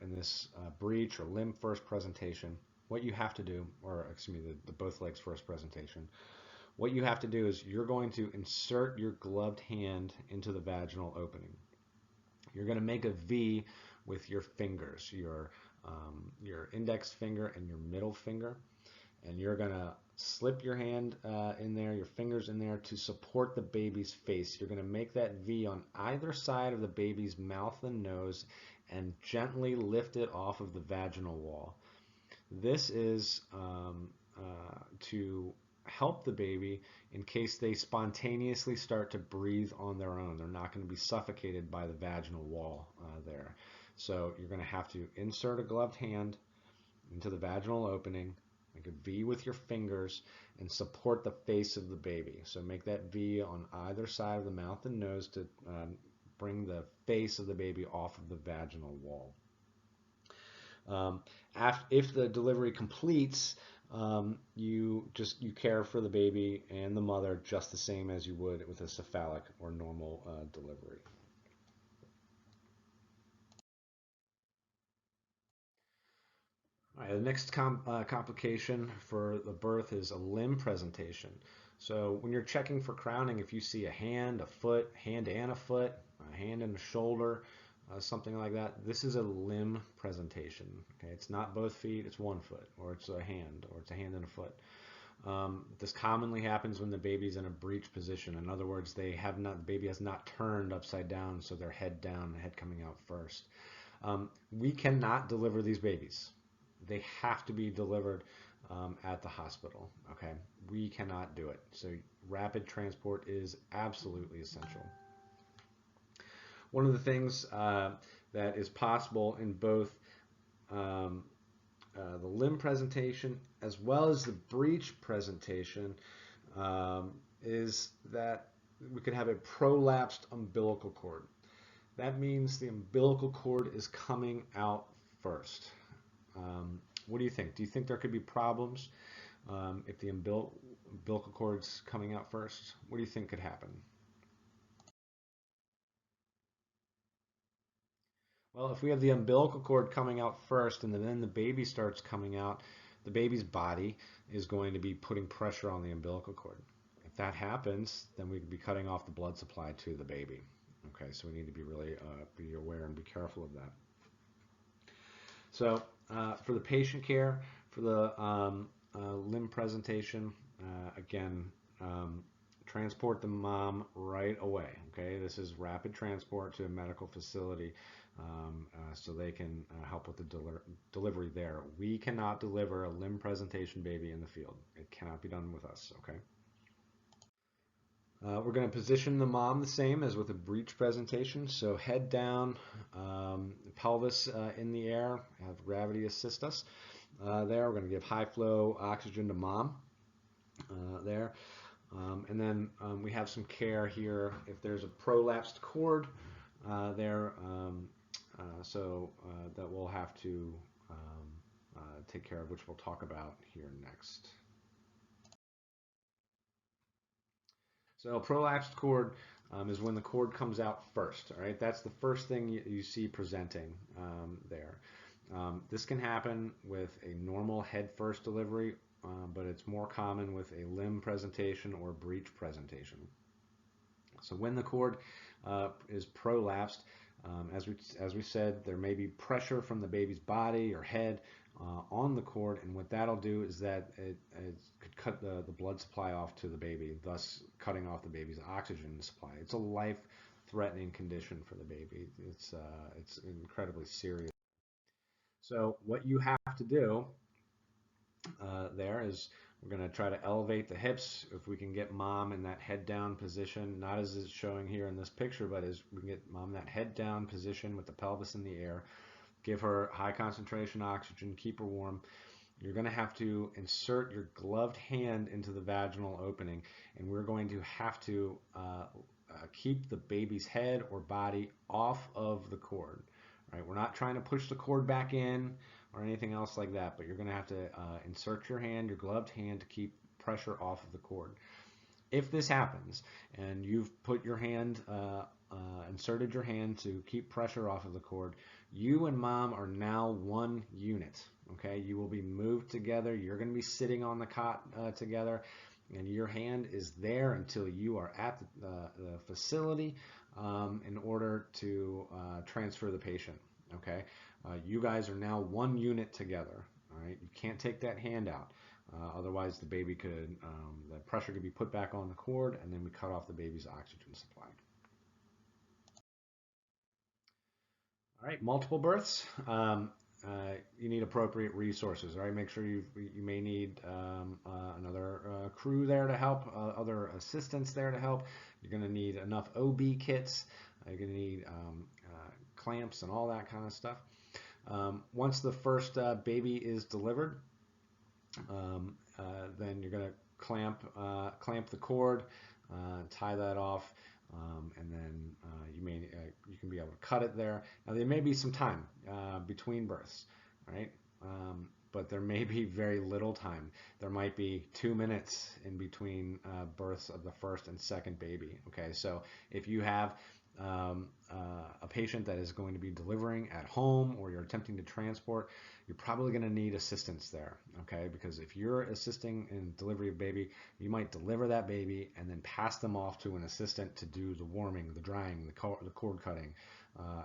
in this breech or limb first presentation, what you have to do, or excuse me, the both legs first presentation, what you have to do is you're going to insert your gloved hand into the vaginal opening. You're going to make a V with your fingers, your index finger and your middle finger, and you're going to slip your hand in there, your fingers in there to support the baby's face. You're going to make that V on either side of the baby's mouth and nose and gently lift it off of the vaginal wall. This is to help the baby in case they spontaneously start to breathe on their own. They're not going to be suffocated by the vaginal wall there. So you're going to have to insert a gloved hand into the vaginal opening, make a V with your fingers, and support the face of the baby. So make that V on either side of the mouth and nose to bring the face of the baby off of the vaginal wall. If the delivery completes, you care for the baby and the mother just the same as you would with a cephalic or normal delivery. All right, the next complication for the birth is a limb presentation. So when you're checking for crowning, if you see a hand, a foot, hand and a foot, a hand and a shoulder, something like that, this is a limb presentation. Okay, it's not both feet, it's one foot, or it's a hand, or it's a hand and a foot. This commonly happens when the baby's in a breech position. In other words, the baby has not turned upside down, so they're head down, head coming out first. We cannot deliver these babies. They have to be delivered at the hospital. Okay, we cannot do it. So rapid transport is absolutely essential. One of the things that is possible in both the limb presentation as well as the breech presentation is that we could have a prolapsed umbilical cord. That means the umbilical cord is coming out first. What do you think? Do you think there could be problems if the umbilical cord's coming out first? What do you think could happen? Well, if we have the umbilical cord coming out first and then the baby starts coming out, the baby's body is going to be putting pressure on the umbilical cord. If that happens, then we could be cutting off the blood supply to the baby. Okay, so we need to be really be aware and be careful of that. So for the patient care, for the limb presentation, again, transport the mom right away. Okay, this is rapid transport to a medical facility so they can help with the delivery there. We cannot deliver a limb presentation baby in the field. It cannot be done with us. Okay. We're going to position the mom the same as with a breech presentation. So head down, pelvis in the air, have gravity assist us. There, we're going to give high flow oxygen to mom there. And then we have some care here if there's a prolapsed cord there, so that we'll have to take care of, which we'll talk about here next. So prolapsed cord is when the cord comes out first. All right, that's the first thing you see presenting there. This can happen with a normal head first delivery, but it's more common with a limb presentation or breech presentation. So when the cord is prolapsed, as we said, there may be pressure from the baby's body or head on the cord, and what that'll do is that it could cut the blood supply off to the baby, thus cutting off the baby's oxygen supply. It's a life-threatening condition for the baby. It's incredibly serious. So what you have to do there is we're going to try to elevate the hips. If we can get mom in that head down position, not as it's showing here in this picture, but as we can get mom in that head down position with the pelvis in the air, give her high concentration oxygen, keep her warm. You're going to have to insert your gloved hand into the vaginal opening, and we're going to have to keep the baby's head or body off of the cord. Right? We're not trying to push the cord back in or anything else like that, but you're going to have to insert your hand, your gloved hand, to keep pressure off of the cord. If this happens and you've put your hand, inserted your hand to keep pressure off of the cord, you and mom are now one unit. Okay, you will be moved together. You're going to be sitting on the cot together, and your hand is there until you are at the facility in order to transfer the patient. Okay, you guys are now one unit together. All right, you can't take that hand out. Otherwise, the baby could, the pressure could be put back on the cord, and then we cut off the baby's oxygen supply. All right, multiple births. you need appropriate resources, right? Make sure you may need another crew there to help, other assistants there to help. You're going to need enough OB kits. You're going to need clamps and all that kind of stuff. Once the first baby is delivered, then you're going to clamp the cord, tie that off, and then you can be able to cut it there. Now there may be some time between births, right? But there may be very little time. There might be 2 minutes in between births of the first and second baby. Okay, so if you have a patient that is going to be delivering at home, or you're attempting to transport, you're probably going to need assistance there, okay? Because if you're assisting in delivery of baby, you might deliver that baby and then pass them off to an assistant to do the warming, the drying, the cord cutting,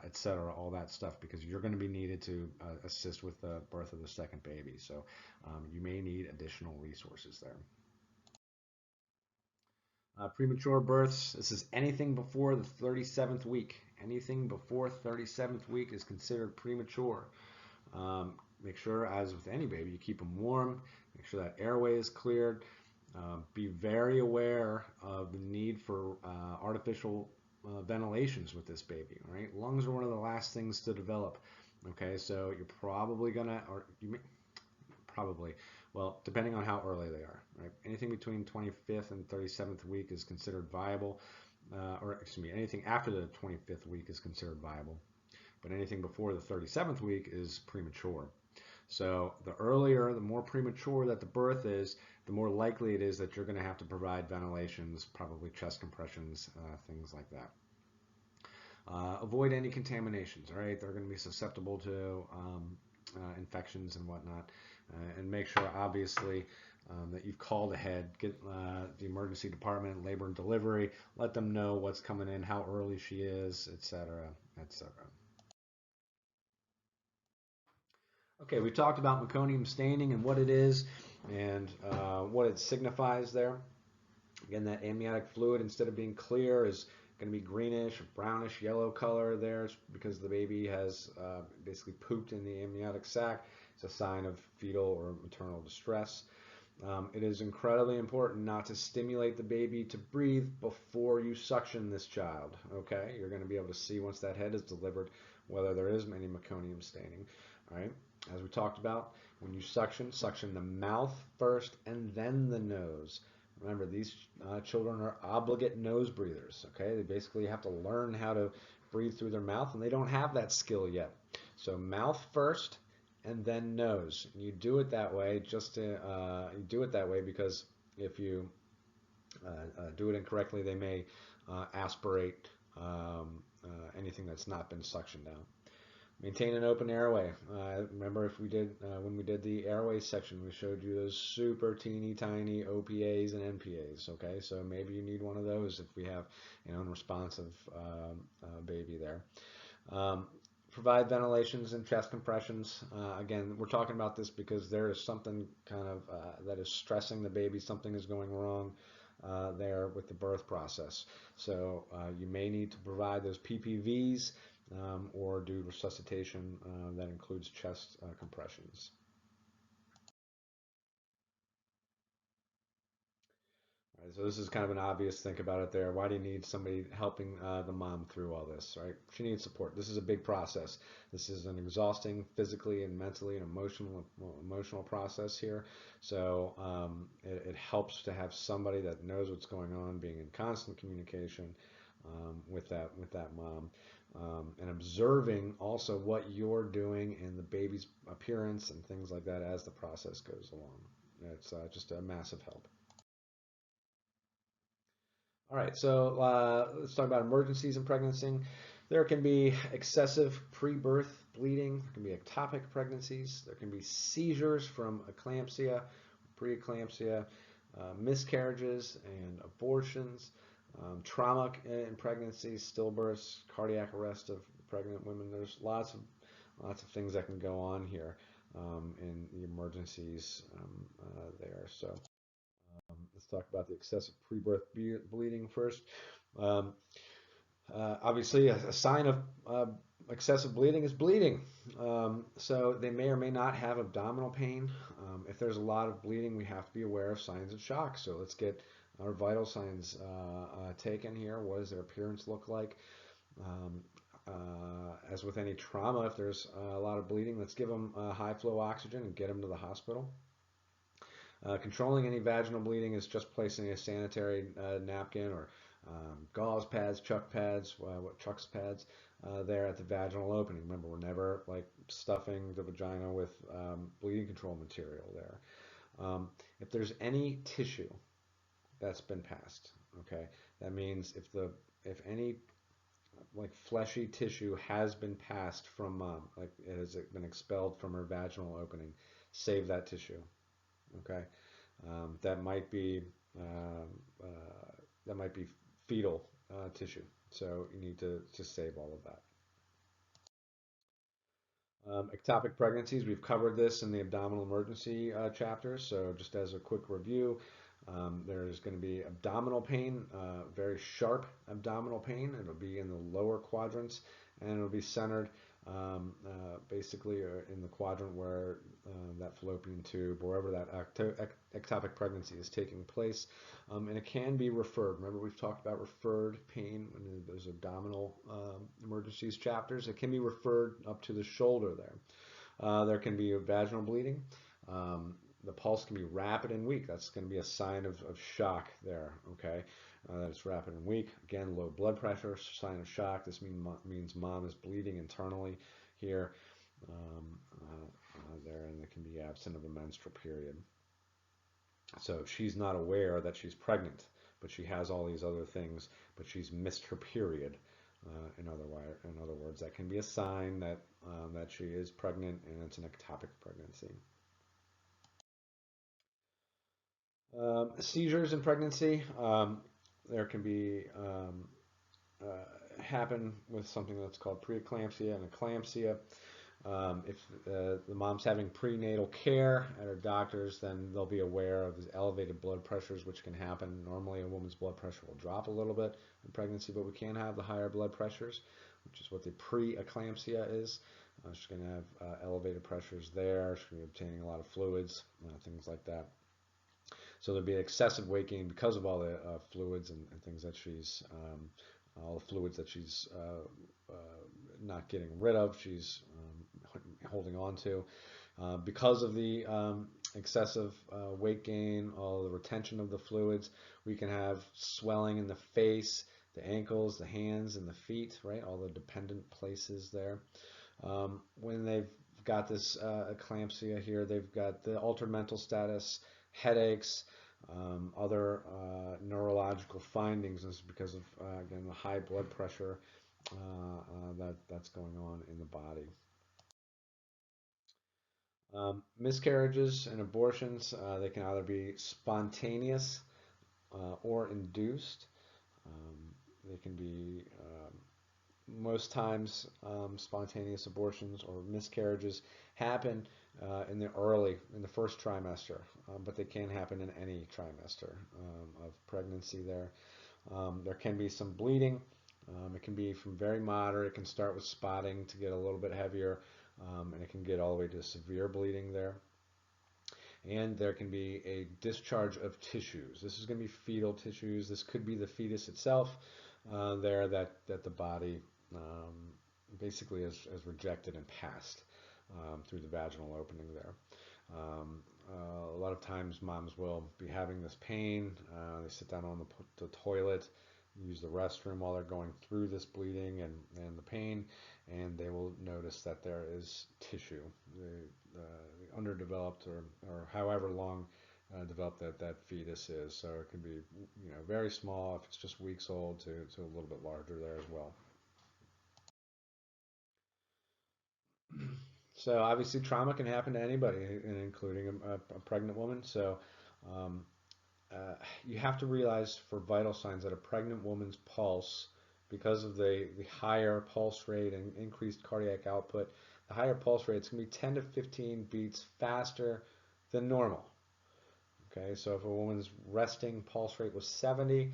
etc., all that stuff, because you're going to be needed to assist with the birth of the second baby. So you may need additional resources there. Premature births, this is anything before the 37th week. Anything before 37th week is considered premature. Make sure, as with any baby, you keep them warm. Make sure that airway is cleared. Be very aware of the need for artificial ventilations with this baby. Right? Lungs are one of the last things to develop. Okay, so you're probably gonna, or you may, probably, well, depending on how early they are, right? Anything between 25th and 37th week is considered viable, or excuse me, anything after the 25th week is considered viable, but anything before the 37th week is premature. So the earlier, the more premature that the birth is, the more likely it is that you're going to have to provide ventilations, probably chest compressions, things like that. Avoid any contaminations, right? They're going to be susceptible to infections and whatnot. And make sure, obviously, that you've called ahead, get the emergency department, labor and delivery, let them know what's coming in, how early she is, etc., etc. Okay, we talked about meconium staining and what it is and what it signifies there. Again, that amniotic fluid, instead of being clear, is going to be greenish, brownish, yellow color there. It's because the baby has basically pooped in the amniotic sac. It's a sign of fetal or maternal distress. It is incredibly important not to stimulate the baby to breathe before you suction this child. Okay, you're going to be able to see once that head is delivered whether there is any meconium staining. All right, as we talked about, when you suction the mouth first and then the nose. Remember, these children are obligate nose breathers. Okay, they basically have to learn how to breathe through their mouth, and they don't have that skill yet. So mouth first and then nose. And you do it that way you do it that way because if you do it incorrectly, they may aspirate anything that's not been suctioned out. Maintain an open airway. Remember, if we did when we did the airway section, we showed you those super teeny tiny OPAs and NPAs. Okay, so maybe you need one of those if we have an unresponsive baby there. Provide ventilations and chest compressions. Again, we're talking about this because there is something kind of that is stressing the baby. Something is going wrong there with the birth process. So you may need to provide those PPVs or do resuscitation that includes chest compressions. Right, so this is kind of an obvious think about it there. Why do you need somebody helping the mom through all this, right? She needs support. This is a big process. This is an exhausting physically and mentally and emotional process here. So it helps to have somebody that knows what's going on, being in constant communication with that mom. And observing also what you're doing and the baby's appearance and things like that as the process goes along. It's just a massive help. All right, so let's talk about emergencies in pregnancy. There can be excessive pre-birth bleeding. There can be ectopic pregnancies. There can be seizures from eclampsia, preeclampsia, miscarriages and abortions, trauma in pregnancy, stillbirths, cardiac arrest of pregnant women. There's lots of things that can go on here in the emergencies there. So. Let's talk about the excessive pre-birth bleeding first. Obviously, a sign of excessive bleeding is bleeding. So they may or may not have abdominal pain. If there's a lot of bleeding, we have to be aware of signs of shock. So let's get our vital signs taken here. What does their appearance look like? Um, as with any trauma, if there's a lot of bleeding, let's give them high flow oxygen and get them to the hospital. Controlling any vaginal bleeding is just placing a sanitary napkin or gauze pads, chuck pads, chucks pads there at the vaginal opening. Remember, we're never like stuffing the vagina with bleeding control material there. If there's any tissue that's been passed, okay, that means if any like fleshy tissue has been passed from mom, like it has been expelled from her vaginal opening, save that tissue, okay. That might be um, that might be fetal tissue, so you need to save all of that. Ectopic pregnancies, we've covered this in the abdominal emergency chapter, so just as a quick review, there's going to be abdominal pain, very sharp abdominal pain. It'll be in the lower quadrants, and it'll be centered basically in the quadrant where that fallopian tube, wherever that ectopic pregnancy is taking place. And it can be referred. Remember, we've talked about referred pain in those abdominal emergencies chapters. It can be referred up to the shoulder there. There can be vaginal bleeding. The pulse can be rapid and weak. That's going to be a sign of shock there, okay? That it's rapid and weak. Again, low blood pressure, sign of shock. This means mom is bleeding internally here there, and it can be absent of a menstrual period. So she's not aware that she's pregnant, but she has all these other things, but she's missed her period. In other words, that can be a sign that that she is pregnant, and it's an ectopic pregnancy. Seizures in pregnancy, there can be happen with something that's called preeclampsia and eclampsia. If the mom's having prenatal care at her doctor's, then they'll be aware of elevated blood pressures, which can happen. Normally, a woman's blood pressure will drop a little bit in pregnancy, but we can have the higher blood pressures, which is what the preeclampsia is. She's going to have elevated pressures there. She's going to be obtaining a lot of fluids, things like that. So there'll be excessive weight gain because of all the fluids and things that she's, all the fluids that she's not getting rid of, she's holding on to. Because of the excessive weight gain, all the retention of the fluids, we can have swelling in the face, the ankles, the hands, and the feet, right? All the dependent places there. When they've got this eclampsia here, they've got the altered mental status, headaches, other neurological findings. This is because of, again, the high blood pressure that's going on in the body. Miscarriages and abortions, they can either be spontaneous or induced. They can be most times spontaneous abortions or miscarriages happen in the first trimester, but they can happen in any trimester of pregnancy there. There can be some bleeding. It can be from very moderate. It can start with spotting to get a little bit heavier, and it can get all the way to severe bleeding there. And there can be a discharge of tissues. This is going to be fetal tissues. This could be the fetus itself there that the body basically has rejected and passed through the vaginal opening there. A lot of times moms will be having this pain. They sit down on the toilet, use the restroom while they're going through this bleeding and the pain, and they will notice that there is tissue, the underdeveloped or however long developed that fetus is. So it can be very small if it's just weeks old to a little bit larger there as well. So obviously trauma can happen to anybody, including a pregnant woman. So um, you have to realize for vital signs that a pregnant woman's pulse, because of the higher pulse rate and increased cardiac output, the higher pulse rate is going to be 10 to 15 beats faster than normal. Okay, so if a woman's resting pulse rate was 70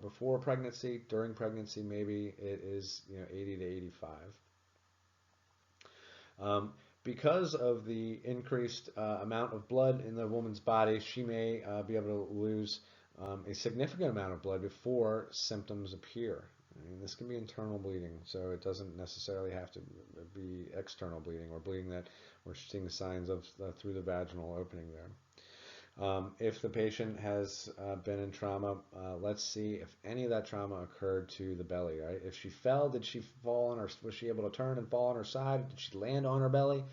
before pregnancy, during pregnancy maybe it is 80 to 85. Because of the increased amount of blood in the woman's body, she may be able to lose a significant amount of blood before symptoms appear. I mean, this can be internal bleeding, so it doesn't necessarily have to be external bleeding or bleeding that we're seeing signs of through the vaginal opening there. If the patient has been in trauma, let's see if any of that trauma occurred to the belly, right? If she fell, did she fall on her, was she able to turn and fall on her side? Did she land on her belly?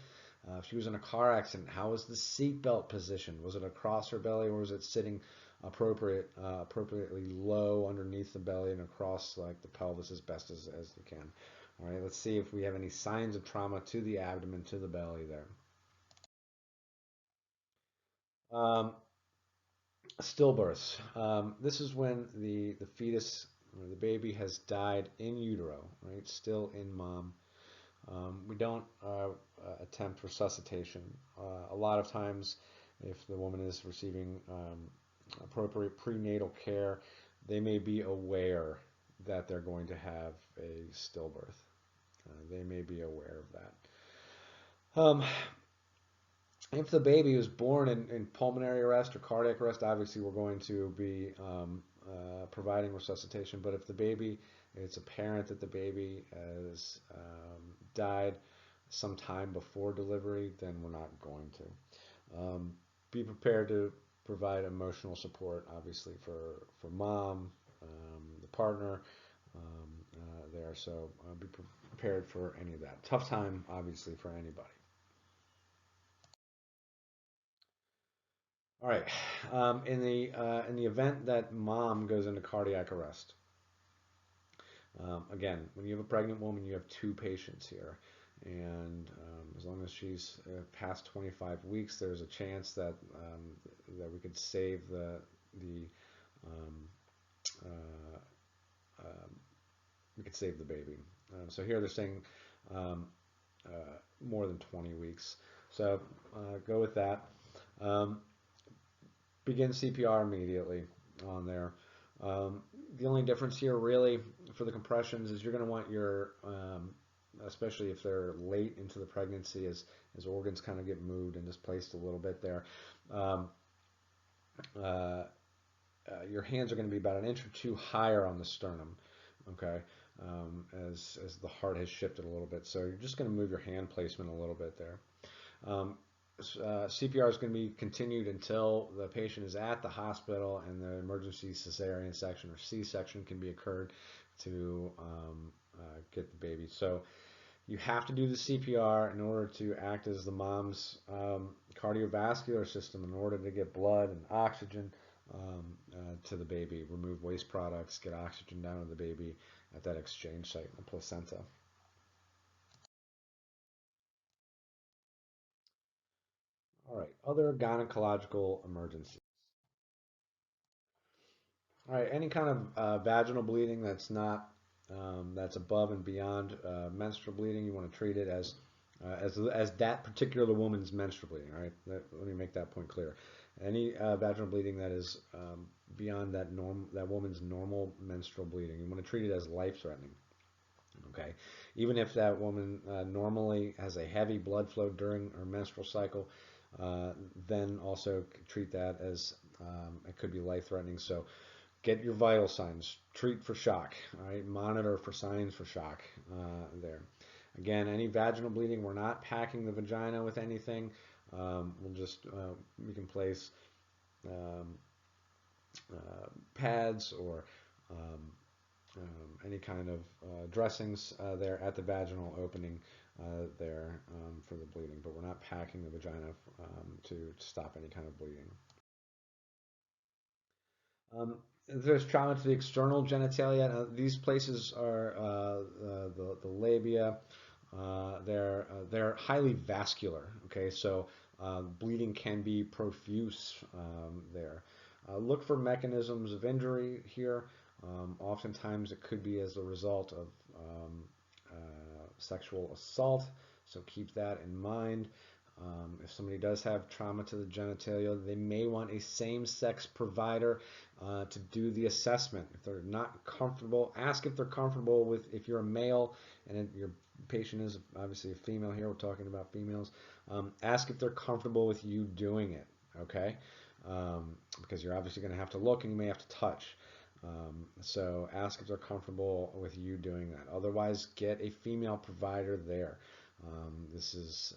If she was in a car accident, how was the seat belt positioned? Was it across her belly, or was it sitting appropriately low underneath the belly and across like the pelvis as best as you can? All right, let's see if we have any signs of trauma to the abdomen, to the belly there. Um, Stillbirths. This is when the fetus or the baby has died in utero, right? Still in mom. We don't attempt resuscitation. A lot of times, if the woman is receiving appropriate prenatal care, they may be aware that they're going to have a stillbirth. They may be aware of that. If the baby was born in pulmonary arrest or cardiac arrest, obviously we're going to be providing resuscitation. But if the baby, it's apparent that the baby has died sometime before delivery, then we're not going to. Be prepared to provide emotional support, obviously, for mom, the partner there. So be prepared for any of that. Tough time, obviously, for anybody. All right. In the event that mom goes into cardiac arrest, again, when you have a pregnant woman, you have two patients here, and as long as she's past 25 weeks, there's a chance that that we could save the um, uh, um, we could save the baby. So here they're saying um, more than 20 weeks. So go with that. Um, Begin CPR immediately on there. Um, the only difference here really for the compressions is you're going to want your, especially if they're late into the pregnancy as organs kind of get moved and displaced a little bit there, um, your hands are going to be about an inch or two higher on the sternum, okay, as the heart has shifted a little bit. So you're just going to move your hand placement a little bit there. CPR is going to be continued until the patient is at the hospital and the emergency cesarean section or C-section can be occurred to get the baby. So you have to do the CPR in order to act as the mom's cardiovascular system in order to get blood and oxygen to the baby, remove waste products, get oxygen down to the baby at that exchange site in the placenta. All right, other gynecological emergencies. All right, any kind of vaginal bleeding that's not that's above and beyond menstrual bleeding, you want to treat it as that particular woman's menstrual bleeding. All right, let me make that point clear. Any vaginal bleeding that is beyond that woman's normal menstrual bleeding, you want to treat it as life-threatening. Okay, even if that woman normally has a heavy blood flow during her menstrual cycle, then also treat that as it could be life-threatening. So get your vital signs, treat for shock, all right? Monitor for signs for shock there. Again, any vaginal bleeding, we're not packing the vagina with anything. We'll just, we can place um, pads or any kind of dressings there at the vaginal opening there for the bleeding, but we're not packing the vagina to stop any kind of bleeding. There's trauma to the external genitalia. These places are the labia. They're highly vascular. Okay, so bleeding can be profuse there. Look for mechanisms of injury here. Oftentimes it could be as a result of sexual assault, so keep that in mind. If somebody does have trauma to the genitalia, they may want a same-sex provider to do the assessment. If they're not comfortable, ask if they're comfortable with, if you're a male and your patient is obviously a female here, we're talking about females, ask if they're comfortable with you doing it, okay? Because you're obviously going to have to look and you may have to touch. So ask if they're comfortable with you doing that. Otherwise, get a female provider there. This is,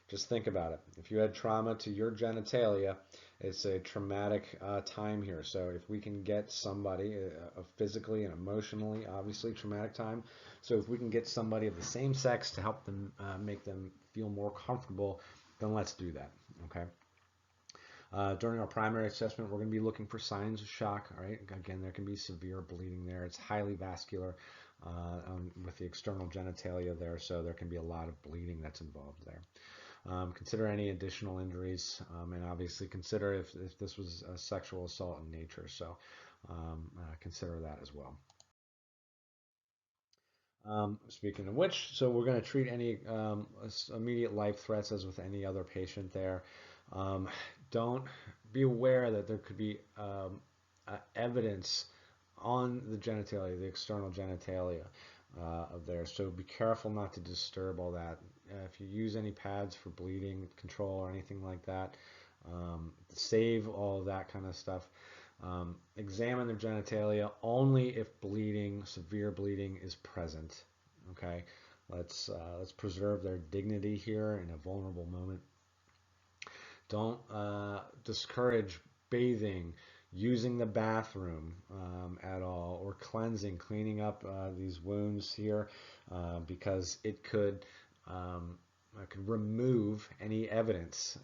just think about it. If you had trauma to your genitalia, it's a traumatic time here. So if we can get somebody, a physically and emotionally, obviously traumatic time. So if we can get somebody of the same sex to help them, make them feel more comfortable, then let's do that, okay? During our primary assessment, we're going to be looking for signs of shock. All right, again, there can be severe bleeding there. It's highly vascular with the external genitalia there, so there can be a lot of bleeding that's involved there. Consider any additional injuries, and obviously consider if this was a sexual assault in nature. So consider that as well. Speaking of which, so we're going to treat any immediate life threats as with any other patient there. Don't be aware that there could be evidence on the genitalia, the external genitalia of there. So be careful not to disturb all that. If you use any pads for bleeding control or anything like that, save all that kind of stuff. Examine their genitalia only if bleeding, severe bleeding, is present. Okay, let's preserve their dignity here in a vulnerable moment. Don't discourage bathing, using the bathroom at all, or cleaning up these wounds here, because it could remove any evidence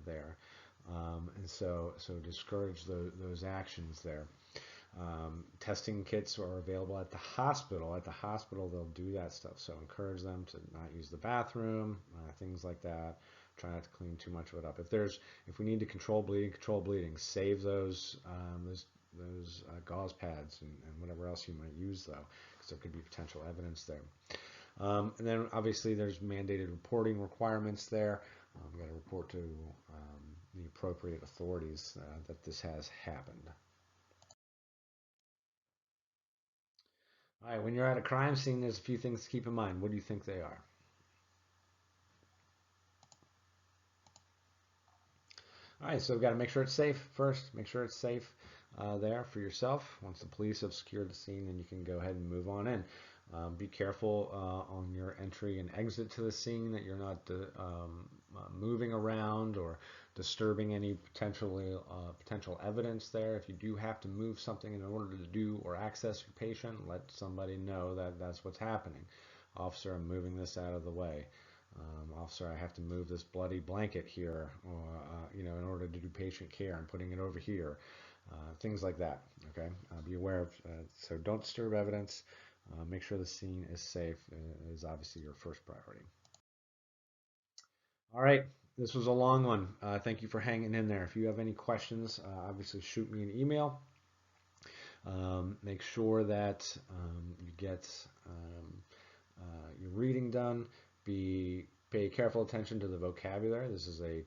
there. And so discourage those actions there. Testing kits are available at the hospital. At the hospital, they'll do that stuff. So encourage them to not use the bathroom, things like that. Try not to clean too much of it up. If we need to control bleeding. Save those gauze pads and whatever else you might use, though, because there could be potential evidence there. And then obviously there's mandated reporting requirements there. We've got to report to the appropriate authorities that this has happened. All right, when you're at a crime scene, there's a few things to keep in mind. What do you think they are? All right, so we've got to make sure it's safe first. Make sure it's safe there for yourself. Once the police have secured the scene, then you can go ahead and move on in. Be careful on your entry and exit to the scene, that you're not moving around or disturbing any potential evidence there. If you do have to move something in order to do or access your patient, let somebody know that that's what's happening. Officer, I'm moving this out of the way. Officer, I have to move this bloody blanket here, or in order to do patient care. I'm putting it over here. Things like that. Okay, be aware of. So don't disturb evidence. Make sure the scene is safe. Is obviously your first priority. All right, this was a long one. Thank you for hanging in there. If you have any questions, obviously shoot me an email. Make sure that you get your reading done. Pay careful attention to the vocabulary. This is a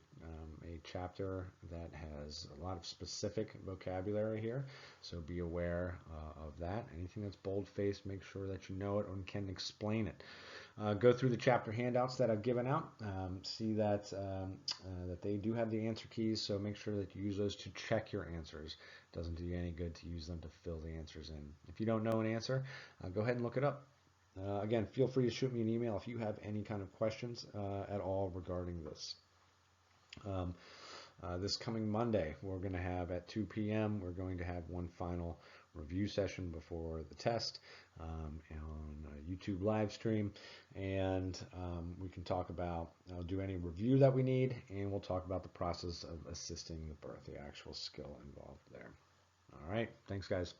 chapter that has a lot of specific vocabulary here, so be aware of that. Anything that's bold-faced, make sure that you know it and can explain it. Go through the chapter handouts that I've given out. See that they do have the answer keys, so make sure that you use those to check your answers. It doesn't do you any good to use them to fill the answers in. If you don't know an answer, go ahead and look it up. Again, feel free to shoot me an email if you have any kind of questions at all regarding this. This coming Monday, we're going to have at 2 p.m., we're going to have one final review session before the test on a YouTube live stream, and we can talk about, I'll do any review that we need, and we'll talk about the process of assisting the birth, the actual skill involved there. All right, thanks guys.